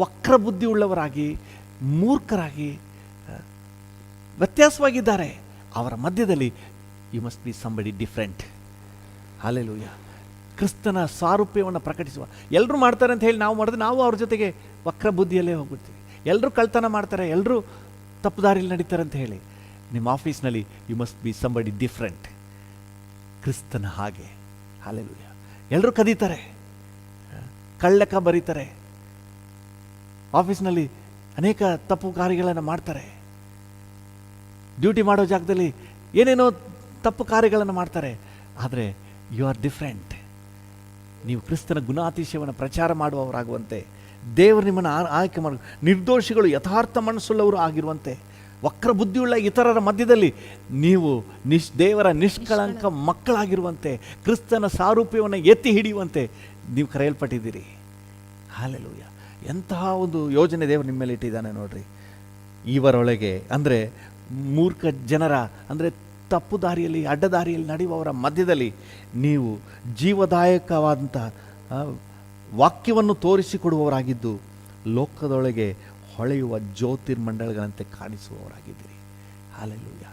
ವಕ್ರ ಬುದ್ಧಿ ಉಳ್ಳವರಾಗಿ, ಮೂರ್ಖರಾಗಿ, ವ್ಯತ್ಯಾಸವಾಗಿದ್ದಾರೆ. ಅವರ ಮಧ್ಯದಲ್ಲಿ you must be somebody different. Hallelujah. ಕ್ರಿಸ್ತನ ಸಾರೂಪ್ಯವನ್ನು ಪ್ರಕಟಿಸುವ. ಎಲ್ಲರೂ ಮಾಡ್ತಾರೆ ಅಂತ ಹೇಳಿ ನಾವು ಮಾಡಿದ್ರೆ ನಾವು ಅವ್ರ ಜೊತೆಗೆ ವಕ್ರ ಬುದ್ಧಿಯಲ್ಲೇ ಹೋಗ್ಬಿಡ್ತೀವಿ. ಎಲ್ಲರೂ ಕಳ್ತನ ಮಾಡ್ತಾರೆ, ಎಲ್ಲರೂ ತಪ್ಪು ದಾರಿಯಲ್ಲಿ ನಡೀತಾರೆ ಅಂತ ಹೇಳಿ. ನಿಮ್ಮ ಆಫೀಸ್ನಲ್ಲಿ you must be somebody different, ಕ್ರಿಸ್ತನ ಹಾಗೆ. ಹಲ್ಲೆಲೂಯ. ಎಲ್ಲರೂ ಕದೀತಾರೆ, ಕಳ್ಳಕ ಬರೀತಾರೆ, ಆಫೀಸ್ನಲ್ಲಿ ಅನೇಕ ತಪ್ಪು ಕಾರ್ಯಗಳನ್ನು ಮಾಡ್ತಾರೆ, ಡ್ಯೂಟಿ ಮಾಡೋ ಜಾಗದಲ್ಲಿ ಏನೇನೋ ತಪ್ಪು ಕಾರ್ಯಗಳನ್ನು ಮಾಡ್ತಾರೆ. ಆದರೆ ಯು ಆರ್ ಡಿಫ್ರೆಂಟ್. ನೀವು ಕ್ರಿಸ್ತನ ಗುಣಾತಿಶಯವನ್ನು ಪ್ರಚಾರ ಮಾಡುವವರಾಗುವಂತೆ ದೇವರು ನಿಮ್ಮನ್ನು ಆಯ್ಕೆ ಮಾಡಿ, ನಿರ್ದೋಷಿಗಳು ಯಥಾರ್ಥ ಮನಸ್ಸುಳ್ಳವರು ಆಗಿರುವಂತೆ, ವಕ್ರ ಬುದ್ಧಿಯುಳ್ಳ ಇತರರ ಮಧ್ಯದಲ್ಲಿ ನೀವು ದೇವರ ನಿಷ್ಕಳಂಕ ಮಕ್ಕಳಾಗಿರುವಂತೆ, ಕ್ರಿಸ್ತನ ಸಾರೂಪ್ಯವನ್ನು ಎತ್ತಿ ಹಿಡಿಯುವಂತೆ ನೀವು ಕರೆಯಲ್ಪಟ್ಟಿದ್ದೀರಿ. ಹಲ್ಲೆಲೂಯ. ಎಂತಹ ಒಂದು ಯೋಜನೆ ದೇವರು ನಿಮ್ಮ ಮೇಲೆ ಇಟ್ಟಿದ್ದಾನೆ ನೋಡ್ರಿ. ಇವರೊಳಗೆ ಅಂದರೆ ಮೂರ್ಖ ಜನರ, ಅಂದರೆ ತಪ್ಪು ದಾರಿಯಲ್ಲಿ, ಅಡ್ಡದಾರಿಯಲ್ಲಿ ನಡೆಯುವವರ ಮಧ್ಯದಲ್ಲಿ ನೀವು ಜೀವದಾಯಕವಾದಂತಹ ವಾಕ್ಯವನ್ನು ತೋರಿಸಿಕೊಡುವವರಾಗಿದ್ದು ಲೋಕದೊಳಗೆ ಹೊಳೆಯುವ ಜ್ಯೋತಿರ್ಮಂಡಲಗಳಂತೆ ಕಾಣಿಸುವವರಾಗಿದ್ದೀರಿ. ಹಲ್ಲೆಲೂಯ.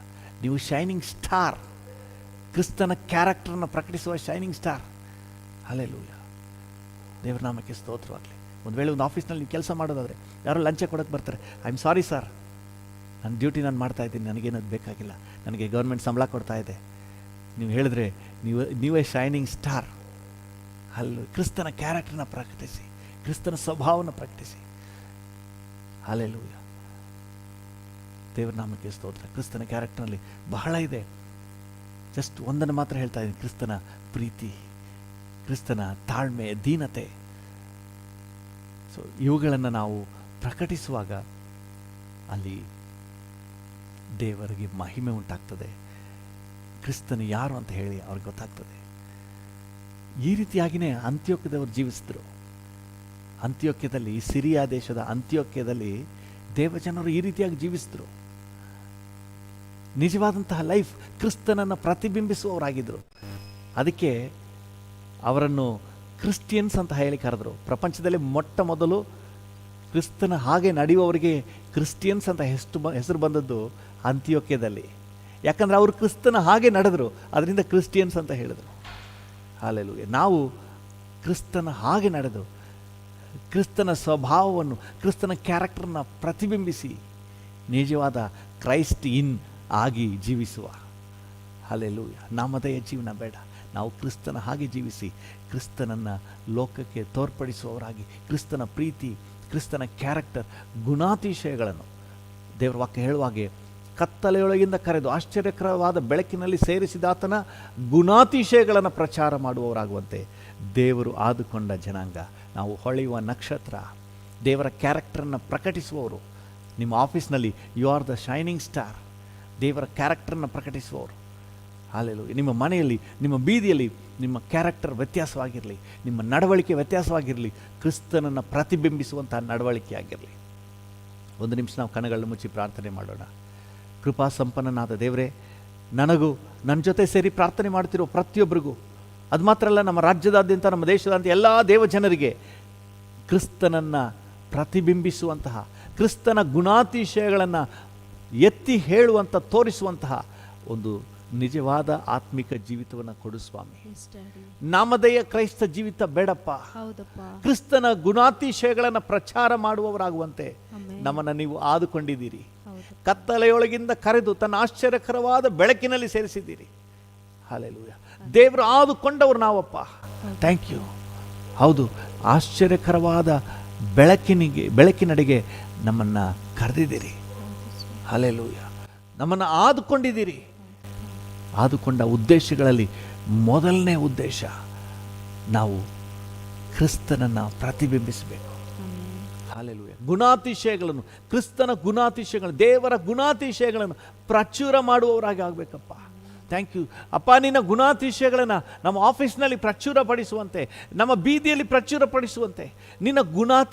ನೀವು ಶೈನಿಂಗ್ ಸ್ಟಾರ್, ಕ್ರಿಸ್ತನ ಕ್ಯಾರೆಕ್ಟರನ್ನು ಪ್ರಕಟಿಸುವ ಶೈನಿಂಗ್ ಸ್ಟಾರ್. ಹಲ್ಲೆಲೂಯ. ದೇವರ ನಾಮಕ್ಕೆ ಸ್ತೋತ್ರವಾಗಲಿ. ಒಂದು ವೇಳೆ ಒಂದು ಆಫೀಸ್ನಲ್ಲಿ ನೀವು ಕೆಲಸ ಮಾಡೋದಾದರೆ ಯಾರೋ ಲಂಚ ಕೊಡೋಕ್ಕೆ ಬರ್ತಾರೆ, ಐ ಆಮ್ ಸಾರಿ ಸರ್, ನನ್ನ ಡ್ಯೂಟಿ ನಾನು ಮಾಡ್ತಾ ಇದ್ದೀನಿ, ನನಗೇನದು ಬೇಕಾಗಿಲ್ಲ, ನನಗೆ ಗೌರ್ಮೆಂಟ್ ಸಂಬಳ ಕೊಡ್ತಾ ಇದೆ. ನೀವು ಹೇಳಿದ್ರೆ ನೀವೇ ಶೈನಿಂಗ್ ಸ್ಟಾರ್. ಅಲ್ಲಿ ಕ್ರಿಸ್ತನ ಕ್ಯಾರೆಕ್ಟರ್ನ ಪ್ರಕಟಿಸಿ, ಕ್ರಿಸ್ತನ ಸ್ವಭಾವವನ್ನು ಪ್ರಕಟಿಸಿ. ಹಲ್ಲೆಲೂಯ. ದೇವರ ನಾಮಕ್ಕೆ ಸ್ತೋತ್ರ. ಕ್ರಿಸ್ತನ ಕ್ಯಾರೆಕ್ಟರ್ನಲ್ಲಿ ಬಹಳ ಇದೆ. ಜಸ್ಟ್ ಒಂದನ್ನು ಮಾತ್ರ ಹೇಳ್ತಾ ಇದ್ದೀನಿ, ಕ್ರಿಸ್ತನ ಪ್ರೀತಿ, ಕ್ರಿಸ್ತನ ತಾಳ್ಮೆ, ದೀನತೆ. ಸೊ ಇವುಗಳನ್ನು ನಾವು ಪ್ರಕಟಿಸುವಾಗ ಅಲ್ಲಿ ದೇವರಿಗೆ ಮಹಿಮೆ ಉಂಟಾಗ್ತದೆ. ಕ್ರಿಸ್ತನು ಯಾರು ಅಂತ ಹೇಳಿ ಅವ್ರಿಗೆ ಗೊತ್ತಾಗ್ತದೆ. ಈ ರೀತಿಯಾಗಿಯೇ ಅಂತ್ಯೋಕ್ಯದವರು ಜೀವಿಸಿದ್ರು. ಅಂತ್ಯೋಕ್ಯದಲ್ಲಿ, ಸಿರಿಯಾ ದೇಶದ ಅಂತ್ಯೋಕ್ಯದಲ್ಲಿ ದೇವಜನರು ಈ ರೀತಿಯಾಗಿ ಜೀವಿಸಿದ್ರು. ನಿಜವಾದಂತಹ ಲೈಫ್ ಕ್ರಿಸ್ತನನ್ನು ಪ್ರತಿಬಿಂಬಿಸುವವರಾಗಿದ್ದರು. ಅದಕ್ಕೆ ಅವರನ್ನು ಕ್ರಿಸ್ಟಿಯನ್ಸ್ ಅಂತ ಹೇಳಿ ಕರೆದರು. ಪ್ರಪಂಚದಲ್ಲಿ ಮೊಟ್ಟ ಮೊದಲು ಕ್ರಿಸ್ತನ ಹಾಗೆ ನಡೆಯುವವರಿಗೆ ಕ್ರಿಸ್ಟಿಯನ್ಸ್ ಅಂತ ಹೆಸರು ಬಂದದ್ದು ಅಂತ್ಯೋಕ್ಯದಲ್ಲಿ. ಯಾಕಂದರೆ ಅವರು ಕ್ರಿಸ್ತನ ಹಾಗೆ ನಡೆದರು, ಅದರಿಂದ ಕ್ರಿಸ್ಟಿಯನ್ಸ್ ಅಂತ ಹೇಳಿದರು. ಹಲ್ಲೆಲೂಯಾ. ನಾವು ಕ್ರಿಸ್ತನ ಹಾಗೆ ನಡೆದು ಕ್ರಿಸ್ತನ ಸ್ವಭಾವವನ್ನು, ಕ್ರಿಸ್ತನ ಕ್ಯಾರೆಕ್ಟರ್ನ ಪ್ರತಿಬಿಂಬಿಸಿ ನಿಜವಾದ ಕ್ರೈಸ್ಟ್ ಇನ್ ಆಗಿ ಜೀವಿಸುವ. ಹಲ್ಲೆಲೂಯಾ. ನಾಮಧೇಯ ಜೀವನ ಬೇಡ, ನಾವು ಕ್ರಿಸ್ತನ ಹಾಗೆ ಜೀವಿಸಿ ಕ್ರಿಸ್ತನನ್ನು ಲೋಕಕ್ಕೆ ತೋರ್ಪಡಿಸುವವರಾಗಿ, ಕ್ರಿಸ್ತನ ಪ್ರೀತಿ, ಕ್ರಿಸ್ತನ ಕ್ಯಾರೆಕ್ಟರ್, ಗುಣಾತಿಶಯಗಳನ್ನು ದೇವರ ವಾಕ್ಯ ಹೇಳುವಾಗೆ ಕತ್ತಲೆಯೊಳಗಿಂದ ಕರೆದು ಆಶ್ಚರ್ಯಕರವಾದ ಬೆಳಕಿನಲ್ಲಿ ಸೇರಿಸಿದಾತನ ಗುಣಾತಿಶಯಗಳನ್ನು ಪ್ರಚಾರ ಮಾಡುವವರಾಗುವಂತೆ ದೇವರು ಆದುಕೊಂಡ ಜನಾಂಗ. ನಾವು ಹೊಳೆಯುವ ನಕ್ಷತ್ರ, ದೇವರ ಕ್ಯಾರೆಕ್ಟರನ್ನು ಪ್ರಕಟಿಸುವವರು. ನಿಮ್ಮ ಆಫೀಸ್ನಲ್ಲಿ you are the shining star, ದೇವರ ಕ್ಯಾರೆಕ್ಟರನ್ನು ಪ್ರಕಟಿಸುವವರು. ಹಲ್ಲೆಲೂಯಾ. ನಿಮ್ಮ ಮನೆಯಲ್ಲಿ, ನಿಮ್ಮ ಬೀದಿಯಲ್ಲಿ ನಿಮ್ಮ ಕ್ಯಾರೆಕ್ಟರ್ ವ್ಯತ್ಯಾಸವಾಗಿರಲಿ, ನಿಮ್ಮ ನಡವಳಿಕೆ ವ್ಯತ್ಯಾಸವಾಗಿರಲಿ, ಕ್ರಿಸ್ತನನ್ನು ಪ್ರತಿಬಿಂಬಿಸುವಂತಹ ನಡವಳಿಕೆ ಆಗಿರಲಿ. ಒಂದು ನಿಮಿಷ ನಾವು ಕಣ್ಣುಗಳನ್ನು ಮುಚ್ಚಿ ಪ್ರಾರ್ಥನೆ ಮಾಡೋಣ. ಕೃಪಾ ಸಂಪನ್ನನಾದ ದೇವರೇ, ನನಗೂ ನನ್ನ ಜೊತೆ ಸೇರಿ ಪ್ರಾರ್ಥನೆ ಮಾಡ್ತಿರೋ ಪ್ರತಿಯೊಬ್ಬರಿಗೂ, ಅದು ಮಾತ್ರ ಅಲ್ಲ ನಮ್ಮ ರಾಜ್ಯದಾದ್ಯಂತ, ನಮ್ಮ ದೇಶದಾದ್ಯಂತ ಎಲ್ಲ ದೇವಜನರಿಗೆ ಕ್ರಿಸ್ತನನ್ನು ಪ್ರತಿಬಿಂಬಿಸುವಂತಹ, ಕ್ರಿಸ್ತನ ಗುಣಾತಿಶಯಗಳನ್ನು ಎತ್ತಿ ಹೇಳುವಂಥ, ತೋರಿಸುವಂತಹ ಒಂದು ನಿಜವಾದ ಆತ್ಮಿಕ ಜೀವಿತವನ್ನು ಕೊಡು ಸ್ವಾಮಿ. ನಾಮಧೇಯ ಕ್ರೈಸ್ತ ಜೀವಿತ ಬೇಡಪ್ಪ, ಕ್ರಿಸ್ತನ ಗುಣಾತಿಶಯಗಳನ್ನು ಪ್ರಚಾರ ಮಾಡುವವರಾಗುವಂತೆ ನಮ್ಮನ್ನು ನೀವು ಆದುಕೊಂಡಿದ್ದೀರಿ. ಕತ್ತಲೆಯೊಳಗಿಂದ ಕರೆದು ತನ್ನ ಆಶ್ಚರ್ಯಕರವಾದ ಬೆಳಕಿನಲ್ಲಿ ಸೇರಿಸಿದ್ದೀರಿ. ಹಲ್ಲೆಲೂಯಾ. ದೇವರು ಆದುಕೊಂಡವರು ನಾವಪ್ಪ. Thank you. ಹೌದು, ಆಶ್ಚರ್ಯಕರವಾದ ಬೆಳಕಿನಡೆಗೆ ನಮ್ಮನ್ನು ಕರೆದಿದ್ದೀರಿ. ಹಲ್ಲೆಲೂಯಾ. ನಮ್ಮನ್ನು ಆದುಕೊಂಡಿದ್ದೀರಿ. ಆದುಕೊಂಡ ಉದ್ದೇಶಗಳಲ್ಲಿ ಮೊದಲನೇ ಉದ್ದೇಶ, ನಾವು ಕ್ರಿಸ್ತನನ್ನು ಪ್ರತಿಬಿಂಬಿಸಬೇಕು. ಹಲ್ಲೆಲೂಯಾ. ಗುಣಾತಿಶಯಗಳನ್ನು, ಕ್ರಿಸ್ತನ ಗುಣಾತಿಶಯಗಳನ್ನು, ದೇವರ ಗುಣಾತಿಶಯಗಳನ್ನು ಪ್ರಚುರ ಮಾಡುವವರಾಗಿ ಆಗಬೇಕಪ್ಪ. ಥ್ಯಾಂಕ್ ಯು ಅಪ್ಪ. ನಿನ್ನ ಗುಣಾತಿಶಯಗಳನ್ನು ನಮ್ಮ ಆಫೀಸ್ನಲ್ಲಿ ಪ್ರಚುರಪಡಿಸುವಂತೆ, ನಮ್ಮ ಬೀದಿಯಲ್ಲಿ ಪ್ರಚುರಪಡಿಸುವಂತೆ,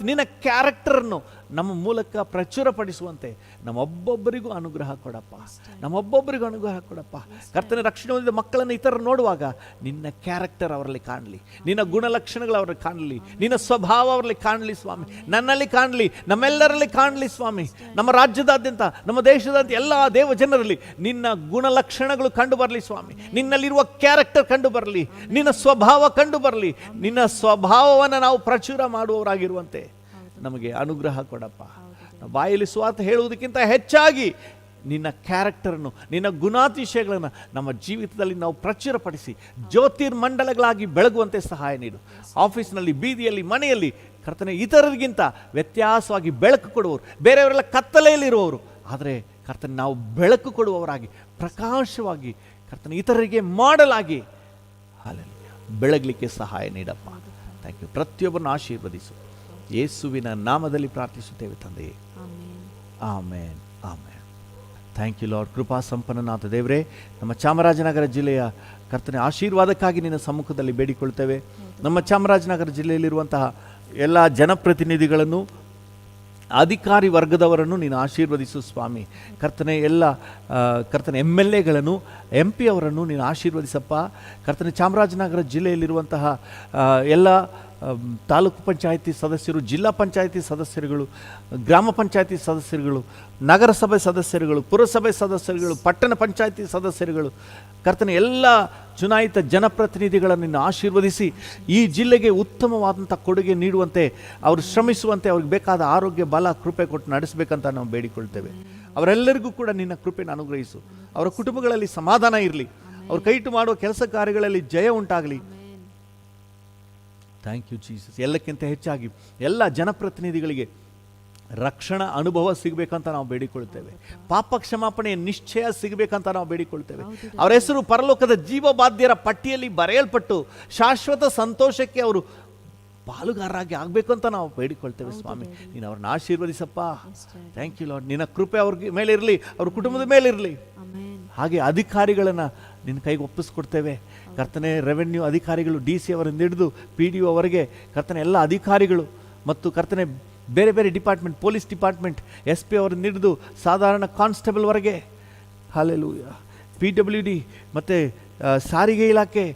ನಿನ್ನ ಕ್ಯಾರೆಕ್ಟರನ್ನು ನಮ್ಮ ಮೂಲಕ ಪ್ರಚುರಪಡಿಸುವಂತೆ ನಮ್ಮೊಬ್ಬೊಬ್ಬರಿಗೂ ಅನುಗ್ರಹ ಕೊಡಪ್ಪ. ನಮ್ಮೊಬ್ಬೊಬ್ಬರಿಗೂ ಅನುಗ್ರಹ ಕೊಡಪ್ಪ. ಕರ್ತನ ರಕ್ಷಣೆ ಹೊಂದಿದ ಮಕ್ಕಳನ್ನು ಇತರರು ನೋಡುವಾಗ ನಿನ್ನ ಕ್ಯಾರೆಕ್ಟರ್ ಅವರಲ್ಲಿ ಕಾಣಲಿ, ನಿನ್ನ ಗುಣಲಕ್ಷಣಗಳು ಅವರಲ್ಲಿ ಕಾಣಲಿ, ನಿನ್ನ ಸ್ವಭಾವ ಅವರಲ್ಲಿ ಕಾಣಲಿ ಸ್ವಾಮಿ. ನನ್ನಲ್ಲಿ ಕಾಣಲಿ, ನಮ್ಮೆಲ್ಲರಲ್ಲಿ ಕಾಣಲಿ ಸ್ವಾಮಿ. ನಮ್ಮ ರಾಜ್ಯದಾದ್ಯಂತ, ನಮ್ಮ ದೇಶದಾದ್ಯಂತ ಎಲ್ಲ ದೇವ ಜನರಲ್ಲಿ ನಿನ್ನ ಗುಣಲಕ್ಷಣಗಳು ಕಂಡು ಬರಲಿ ಸ್ವಾಮಿ. ನಿನ್ನಲ್ಲಿರುವ ಕ್ಯಾರೆಕ್ಟರ್ ಕಂಡು ಬರಲಿ, ನಿನ್ನ ಸ್ವಭಾವ ಕಂಡು ಬರಲಿ. ನಿನ್ನ ಸ್ವಭಾವವನ್ನು ನಾವು ಪ್ರಚುರ ಮಾಡುವವರಾಗಿರುವಂತೆ ನಮಗೆ ಅನುಗ್ರಹ ಕೊಡಪ್ಪ. ಬಾಯಲ್ಲಿ ಸುವಾರ್ತೆ ಹೇಳುವುದಕ್ಕಿಂತ ಹೆಚ್ಚಾಗಿ ನಿನ್ನ ಕ್ಯಾರೆಕ್ಟರನ್ನು, ನಿನ್ನ ಗುಣಾತಿಶಯಗಳನ್ನು ನಮ್ಮ ಜೀವಿತದಲ್ಲಿ ನಾವು ಪ್ರಚುರಪಡಿಸಿ ಜ್ಯೋತಿರ್ಮಂಡಲಗಳಾಗಿ ಬೆಳಗುವಂತೆ ಸಹಾಯ ನೀಡು. ಆಫೀಸ್ನಲ್ಲಿ, ಬೀದಿಯಲ್ಲಿ, ಮನೆಯಲ್ಲಿ ಕರ್ತನೆ ಇತರರಿಗಿಂತ ವ್ಯತ್ಯಾಸವಾಗಿ ಬೆಳಕು ಕೊಡುವವರು, ಬೇರೆಯವರೆಲ್ಲ ಕತ್ತಲೆಯಲ್ಲಿರುವವರು, ಆದರೆ ಕರ್ತನೆ ನಾವು ಬೆಳಕು ಕೊಡುವವರಾಗಿ, ಪ್ರಕಾಶವಾಗಿ ಕರ್ತನೆ ಇತರರಿಗೆ ಮಾಡಲಾಗಿ ಹಲ್ಲೆಲೂಯಾ ಬೆಳಗಲಿಕ್ಕೆ ಸಹಾಯ ನೀಡಪ್ಪ. Thank you. ಪ್ರತಿಯೊಬ್ಬರನ್ನು ಆಶೀರ್ವದಿಸು. ಯೇಸುವಿನ ನಾಮದಲ್ಲಿ ಪ್ರಾರ್ಥಿಸುತ್ತೇವೆ ತಂದೆಯೇ. Amen, amen. Thank you Lord. ಕೃಪಾ ಸಂಪನ್ನನಾದ ದೇವರೇ, ನಮ್ಮ ಚಾಮರಾಜನಗರ ಜಿಲ್ಲೆಯ ಕರ್ತನೆ ಆಶೀರ್ವಾದಕ್ಕಾಗಿ ನಿನ್ನ ಸಮ್ಮುಖದಲ್ಲಿ ಬೇಡಿಕೊಳ್ತೇವೆ. ನಮ್ಮ ಚಾಮರಾಜನಗರ ಜಿಲ್ಲೆಯಲ್ಲಿರುವಂತಹ ಎಲ್ಲ ಜನಪ್ರತಿನಿಧಿಗಳನ್ನು, ಅಧಿಕಾರಿ ವರ್ಗದವರನ್ನು ನೀನು ಆಶೀರ್ವದಿಸು ಸ್ವಾಮಿ. ಕರ್ತನೆ ಎಲ್ಲ ಕರ್ತನೆ MLAಗಳನ್ನು, MP ಅವರನ್ನು ನೀನು ಆಶೀರ್ವದಿಸಪ್ಪ. ಕರ್ತನೆ ಚಾಮರಾಜನಗರ ಜಿಲ್ಲೆಯಲ್ಲಿರುವಂತಹ ಎಲ್ಲ ತಾಲೂಕು ಪಂಚಾಯಿತಿ ಸದಸ್ಯರು, ಜಿಲ್ಲಾ ಪಂಚಾಯಿತಿ ಸದಸ್ಯರುಗಳು, ಗ್ರಾಮ ಪಂಚಾಯಿತಿ ಸದಸ್ಯರುಗಳು, ನಗರಸಭೆ ಸದಸ್ಯರುಗಳು, ಪುರಸಭೆ ಸದಸ್ಯರುಗಳು, ಪಟ್ಟಣ ಪಂಚಾಯಿತಿ ಸದಸ್ಯರುಗಳು, ಕರ್ತನೆ ಎಲ್ಲ ಚುನಾಯಿತ ಜನಪ್ರತಿನಿಧಿಗಳನ್ನು ಆಶೀರ್ವದಿಸಿ ಈ ಜಿಲ್ಲೆಗೆ ಉತ್ತಮವಾದಂಥ ಕೊಡುಗೆ ನೀಡುವಂತೆ, ಅವರು ಶ್ರಮಿಸುವಂತೆ, ಅವ್ರಿಗೆ ಬೇಕಾದ ಆರೋಗ್ಯ, ಬಲ, ಕೃಪೆ ಕೊಟ್ಟು ನಡೆಸಬೇಕಂತ ನಾವು ಬೇಡಿಕೊಳ್ತೇವೆ. ಅವರೆಲ್ಲರಿಗೂ ಕೂಡ ನಿನ್ನ ಕೃಪೆಯನ್ನು ಅನುಗ್ರಹಿಸು. ಅವರ ಕುಟುಂಬಗಳಲ್ಲಿ ಸಮಾಧಾನ ಇರಲಿ, ಅವ್ರು ಕೈಟು ಮಾಡುವ ಕೆಲಸ ಕಾರ್ಯಗಳಲ್ಲಿ ಜಯ ಉಂಟಾಗಲಿ. Thank you Jesus. ಎಲ್ಲಕ್ಕಿಂತ ಹೆಚ್ಚಾಗಿ ಎಲ್ಲ ಜನಪ್ರತಿನಿಧಿಗಳಿಗೆ ರಕ್ಷಣಾ ಅನುಭವ ಸಿಗಬೇಕಂತ ನಾವು ಬೇಡಿಕೊಳ್ತೇವೆ. ಪಾಪ ಕ್ಷಮಾಪಣೆಯ ನಿಶ್ಚಯ ಸಿಗಬೇಕಂತ ನಾವು ಬೇಡಿಕೊಳ್ತೇವೆ. ಅವರ ಹೆಸರು ಪರಲೋಕದ ಜೀವಬಾಧ್ಯರ ಪಟ್ಟಿಯಲ್ಲಿ ಬರೆಯಲ್ಪಟ್ಟು ಶಾಶ್ವತ ಸಂತೋಷಕ್ಕೆ ಅವರು ಪಾಲುಗಾರರಾಗಿ ಆಗಬೇಕು ಅಂತ ನಾವು ಬೇಡಿಕೊಳ್ತೇವೆ. ಸ್ವಾಮಿ, ನೀನು ಅವ್ರನ್ನ ಆಶೀರ್ವದಿಸಪ್ಪ. Thank you lord. ನಿನ್ನ ಕೃಪೆ ಅವ್ರಿಗೆ ಮೇಲೆ ಇರಲಿ, ಅವ್ರ ಕುಟುಂಬದ ಮೇಲೆ ಇರಲಿ. ಹಾಗೆ ಅಧಿಕಾರಿಗಳನ್ನು ನಿನ್ನ ಕೈಗೆ ಒಪ್ಪಿಸ್ಕೊಡ್ತೇವೆ ಕರ್ತನೆ. ರೆವೆನ್ಯೂ ಅಧಿಕಾರಿಗಳು, DC ಅವರಿಂದ ಹಿಡಿದು PDO ಅವರೆಗೆ ಕರ್ತನೆ, ಎಲ್ಲ ಅಧಿಕಾರಿಗಳು ಮತ್ತು ಕರ್ತನೆ ಬೇರೆ ಬೇರೆ ಡಿಪಾರ್ಟ್ಮೆಂಟ್, ಪೊಲೀಸ್ ಡಿಪಾರ್ಟ್ಮೆಂಟ್, SP ಅವರಿಂದ ಹಿಡಿದು ಸಾಧಾರಣ ಕಾನ್ಸ್ಟೇಬಲ್ವರೆಗೆ, ಹಾಲೆಲೂಯ, PWD ಮತ್ತು ಸಾರಿಗೆ ಇಲಾಖೆ,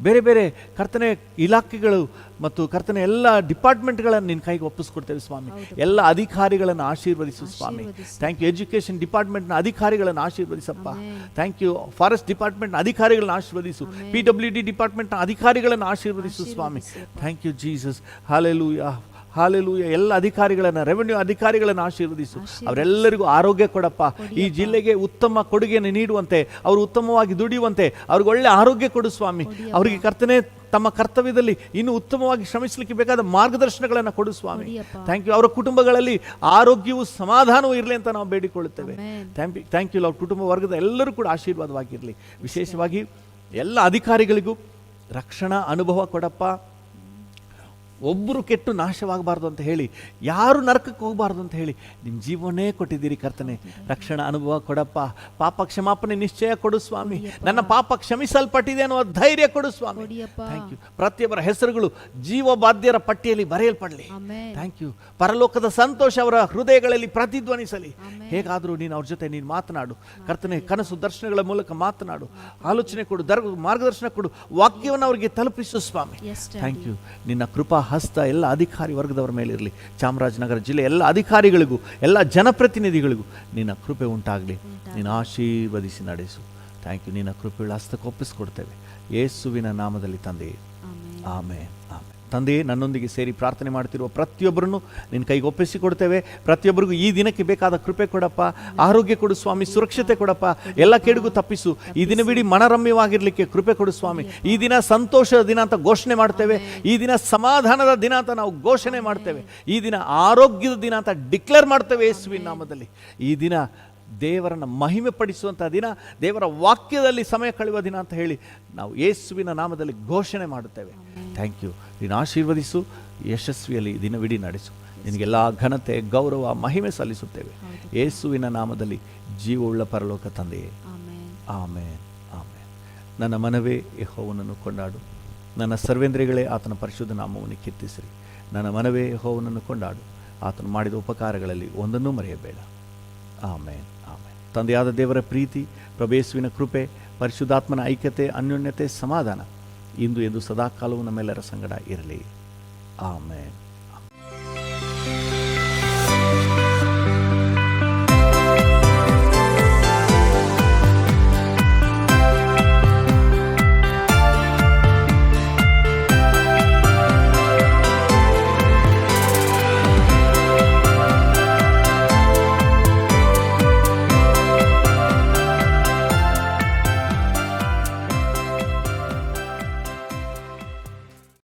ಬೇರೆ ಬೇರೆ ಕರ್ತನೆ ಇಲಾಖೆಗಳು ಮತ್ತು ಕರ್ತನೆ ಎಲ್ಲ ಡಿಪಾರ್ಟ್ಮೆಂಟ್ಗಳನ್ನು ನಿನ್ನ ಕೈಗೆ ಒಪ್ಪಿಸ್ಕೊಡ್ತೇವೆ ಸ್ವಾಮಿ. ಎಲ್ಲ ಅಧಿಕಾರಿಗಳನ್ನು ಆಶೀರ್ವದಿಸು ಸ್ವಾಮಿ. Thank you. ಎಜುಕೇಷನ್ ಡಿಪಾರ್ಟ್ಮೆಂಟ್ನ ಅಧಿಕಾರಿಗಳನ್ನು ಆಶೀರ್ವದಿಸಪ್ಪ. Thank you. ಫಾರೆಸ್ಟ್ ಡಿಪಾರ್ಟ್ಮೆಂಟ್ನ ಅಧಿಕಾರಿಗಳನ್ನು ಆಶೀರ್ವದಿಸು. PWD ಡಿಪಾರ್ಟ್ಮೆಂಟ್ನ ಅಧಿಕಾರಿಗಳನ್ನು ಆಶೀರ್ವದಿಸು ಸ್ವಾಮಿ. Thank you Jesus. Hallelujah, hallelujah. ಎಲ್ಲ ಅಧಿಕಾರಿಗಳನ್ನು, ರೆವೆನ್ಯೂ ಅಧಿಕಾರಿಗಳನ್ನು ಆಶೀರ್ವದಿಸು. ಅವರೆಲ್ಲರಿಗೂ ಆರೋಗ್ಯ ಕೊಡಪ್ಪ. ಈ ಜಿಲ್ಲೆಗೆ ಉತ್ತಮ ಕೊಡುಗೆಯನ್ನು ನೀಡುವಂತೆ, ಅವರು ಉತ್ತಮವಾಗಿ ದುಡಿಯುವಂತೆ ಅವ್ರಿಗೆ ಒಳ್ಳೆ ಆರೋಗ್ಯ ಕೊಡು ಸ್ವಾಮಿ. ಅವರಿಗೆ ಕರ್ತನೆ ತಮ್ಮ ಕರ್ತವ್ಯದಲ್ಲಿ ಇನ್ನೂ ಉತ್ತಮವಾಗಿ ಶ್ರಮಿಸಲಿಕ್ಕೆ ಬೇಕಾದ ಮಾರ್ಗದರ್ಶನಗಳನ್ನು ಕೊಡು ಸ್ವಾಮಿ. Thank you. ಅವರ ಕುಟುಂಬಗಳಲ್ಲಿ ಆರೋಗ್ಯವೂ ಸಮಾಧಾನವೂ ಇರಲಿ ಅಂತ ನಾವು ಬೇಡಿಕೊಳ್ಳುತ್ತೇವೆ. Thank you. ಅವ್ರ ಕುಟುಂಬ ವರ್ಗದ ಎಲ್ಲರೂ ಕೂಡ ಆಶೀರ್ವಾದವಾಗಿರಲಿ. ವಿಶೇಷವಾಗಿ ಎಲ್ಲ ಅಧಿಕಾರಿಗಳಿಗೂ ರಕ್ಷಣಾ ಅನುಭವ ಕೊಡಪ್ಪ. ಒಬ್ಬರು ಕೆಟ್ಟು ನಾಶವಾಗಬಾರ್ದು ಅಂತ ಹೇಳಿ, ಯಾರು ನರಕಕ್ಕೆ ಹೋಗಬಾರ್ದು ಅಂತ ಹೇಳಿ ನಿಮ್ಮ ಜೀವನೇ ಕೊಟ್ಟಿದ್ದೀರಿ ಕರ್ತನೆ. ರಕ್ಷಣಾ ಅನುಭವ ಕೊಡಪ್ಪ. ಪಾಪ ಕ್ಷಮಾಪಣೆ ನಿಶ್ಚಯ ಕೊಡು ಸ್ವಾಮಿ. ನನ್ನ ಪಾಪ ಕ್ಷಮಿಸಲ್ಪಟ್ಟಿದೆ ಅನ್ನುವ ಧೈರ್ಯ ಕೊಡು ಸ್ವಾಮಿ. Thank you. ಪ್ರತಿಯೊಬ್ಬರ ಹೆಸರುಗಳು ಜೀವಬಾಧ್ಯರ ಪಟ್ಟಿಯಲ್ಲಿ ಬರೆಯಲ್ಪಡಲಿ. Thank you. ಪರಲೋಕದ ಸಂತೋಷ ಅವರ ಹೃದಯಗಳಲ್ಲಿ ಪ್ರತಿಧ್ವನಿಸಲಿ. ಹೇಗಾದರೂ ನೀನು ಅವ್ರ ಜೊತೆ ನೀನು ಮಾತನಾಡು ಕರ್ತನೆ. ಕನಸು ದರ್ಶನಗಳ ಮೂಲಕ ಮಾತನಾಡು, ಆಲೋಚನೆ ಕೊಡು, ಮಾರ್ಗದರ್ಶನ ಕೊಡು, ವಾಕ್ಯವನ್ನು ಅವರಿಗೆ ತಲುಪಿಸು ಸ್ವಾಮಿ. Thank you. ನಿನ್ನ ಕೃಪಾ ಹಸ್ತ ಎಲ್ಲ ಅಧಿಕಾರಿ ವರ್ಗದವರ ಮೇಲೆ ಇರಲಿ. ಚಾಮರಾಜನಗರ ಜಿಲ್ಲೆ ಎಲ್ಲ ಅಧಿಕಾರಿಗಳಿಗೂ, ಎಲ್ಲ ಜನಪ್ರತಿನಿಧಿಗಳಿಗೂ ನಿನ್ನ ಕೃಪೆ ಉಂಟಾಗಲಿ. ನೀನು ಆಶೀರ್ವದಿಸಿ ನಡೆಸು. Thank you. ನಿನ್ನ ಕೃಪೆಗಳ ಹಸ್ತಕ್ಕೆ ಒಪ್ಪಿಸ್ಕೊಡ್ತೇವೆ ಯೇಸುವಿನ ನಾಮದಲ್ಲಿ ತಂದೆಯೇ, ಆಮೆನ್. ತಂದೆಯೇ, ನನ್ನೊಂದಿಗೆ ಸೇರಿ ಪ್ರಾರ್ಥನೆ ಮಾಡ್ತಿರುವ ಪ್ರತಿಯೊಬ್ಬರನ್ನು ನಿನ್ನ ಕೈಗೆ ಒಪ್ಪಿಸಿಕೊಡ್ತೇವೆ. ಪ್ರತಿಯೊಬ್ಬರಿಗೂ ಈ ದಿನಕ್ಕೆ ಬೇಕಾದ ಕೃಪೆ ಕೊಡಪ್ಪ. ಆರೋಗ್ಯ ಕೊಡು ಸ್ವಾಮಿ. ಸುರಕ್ಷತೆ ಕೊಡಪ್ಪ. ಎಲ್ಲ ಕೆಡುಗು ತಪ್ಪಿಸು. ಈ ದಿನವಿಡೀ ಮನರಮ್ಯವಾಗಿರಲಿಕ್ಕೆ ಕೃಪೆ ಕೊಡು ಸ್ವಾಮಿ. ಈ ದಿನ ಸಂತೋಷದ ದಿನ ಅಂತ ಘೋಷಣೆ ಮಾಡ್ತೇವೆ. ಈ ದಿನ ಸಮಾಧಾನದ ದಿನ ಅಂತ ನಾವು ಘೋಷಣೆ ಮಾಡ್ತೇವೆ. ಈ ದಿನ ಆರೋಗ್ಯದ ದಿನ ಅಂತ ಡಿಕ್ಲೇರ್ ಮಾಡ್ತೇವೆ ಯೇಸುವಿನ ನಾಮದಲ್ಲಿ. ಈ ದಿನ ದೇವರನ್ನು ಮಹಿಮೆ ಪಡಿಸುವಂಥ ದಿನ, ದೇವರ ವಾಕ್ಯದಲ್ಲಿ ಸಮಯ ಕಳೆಯುವ ದಿನ ಅಂತ ಹೇಳಿ ನಾವು ಯೇಸುವಿನ ನಾಮದಲ್ಲಿ ಘೋಷಣೆ ಮಾಡುತ್ತೇವೆ. Thank you. ನೀನು ಆಶೀರ್ವದಿಸು, ಯಶಸ್ವಿಯಲ್ಲಿ ದಿನವಿಡೀ ನಡೆಸು. ನಿನಗೆಲ್ಲ ಘನತೆ, ಗೌರವ, ಮಹಿಮೆ ಸಲ್ಲಿಸುತ್ತೇವೆ ಯೇಸುವಿನ ನಾಮದಲ್ಲಿ. ಜೀವವುಳ್ಳ ಪರಲೋಕ ತಂದೆಯೇ, ಆಮೇನ್, ಆಮೇನ್. ನನ್ನ ಮನವೇ ಯೆಹೋವನನ್ನು ಕೊಂಡಾಡು, ನನ್ನ ಸರ್ವೇಂದ್ರಿಯಗಳೇ ಆತನ ಪರಿಶುದ್ಧ ನಾಮವನ್ನು ಕೀರ್ತಿಸಿರಿ. ನನ್ನ ಮನವೇ ಯೆಹೋವನನ್ನು ಕೊಂಡಾಡು, ಆತನು ಮಾಡಿದ ಉಪಕಾರಗಳಲ್ಲಿ ಒಂದನ್ನೂ ಮರೆಯಬೇಡ. ಆಮೇನ್, ಆಮೇನ್. ತಂದೆಯಾದ ದೇವರ ಪ್ರೀತಿ, ಪ್ರಭು ಯೇಸುವಿನ ಕೃಪೆ, ಪರಿಶುದ್ಧಾತ್ಮನ ಐಕ್ಯತೆ, ಅನ್ಯೋನ್ಯತೆ, ಸಮಾಧಾನ ಇಂದು ಎಂದು ಸದಾಕಾಲವೂ ನಮ್ಮೆಲ್ಲರ ಸಂಗಡ ಇರಲಿ. ಆಮೇನ್.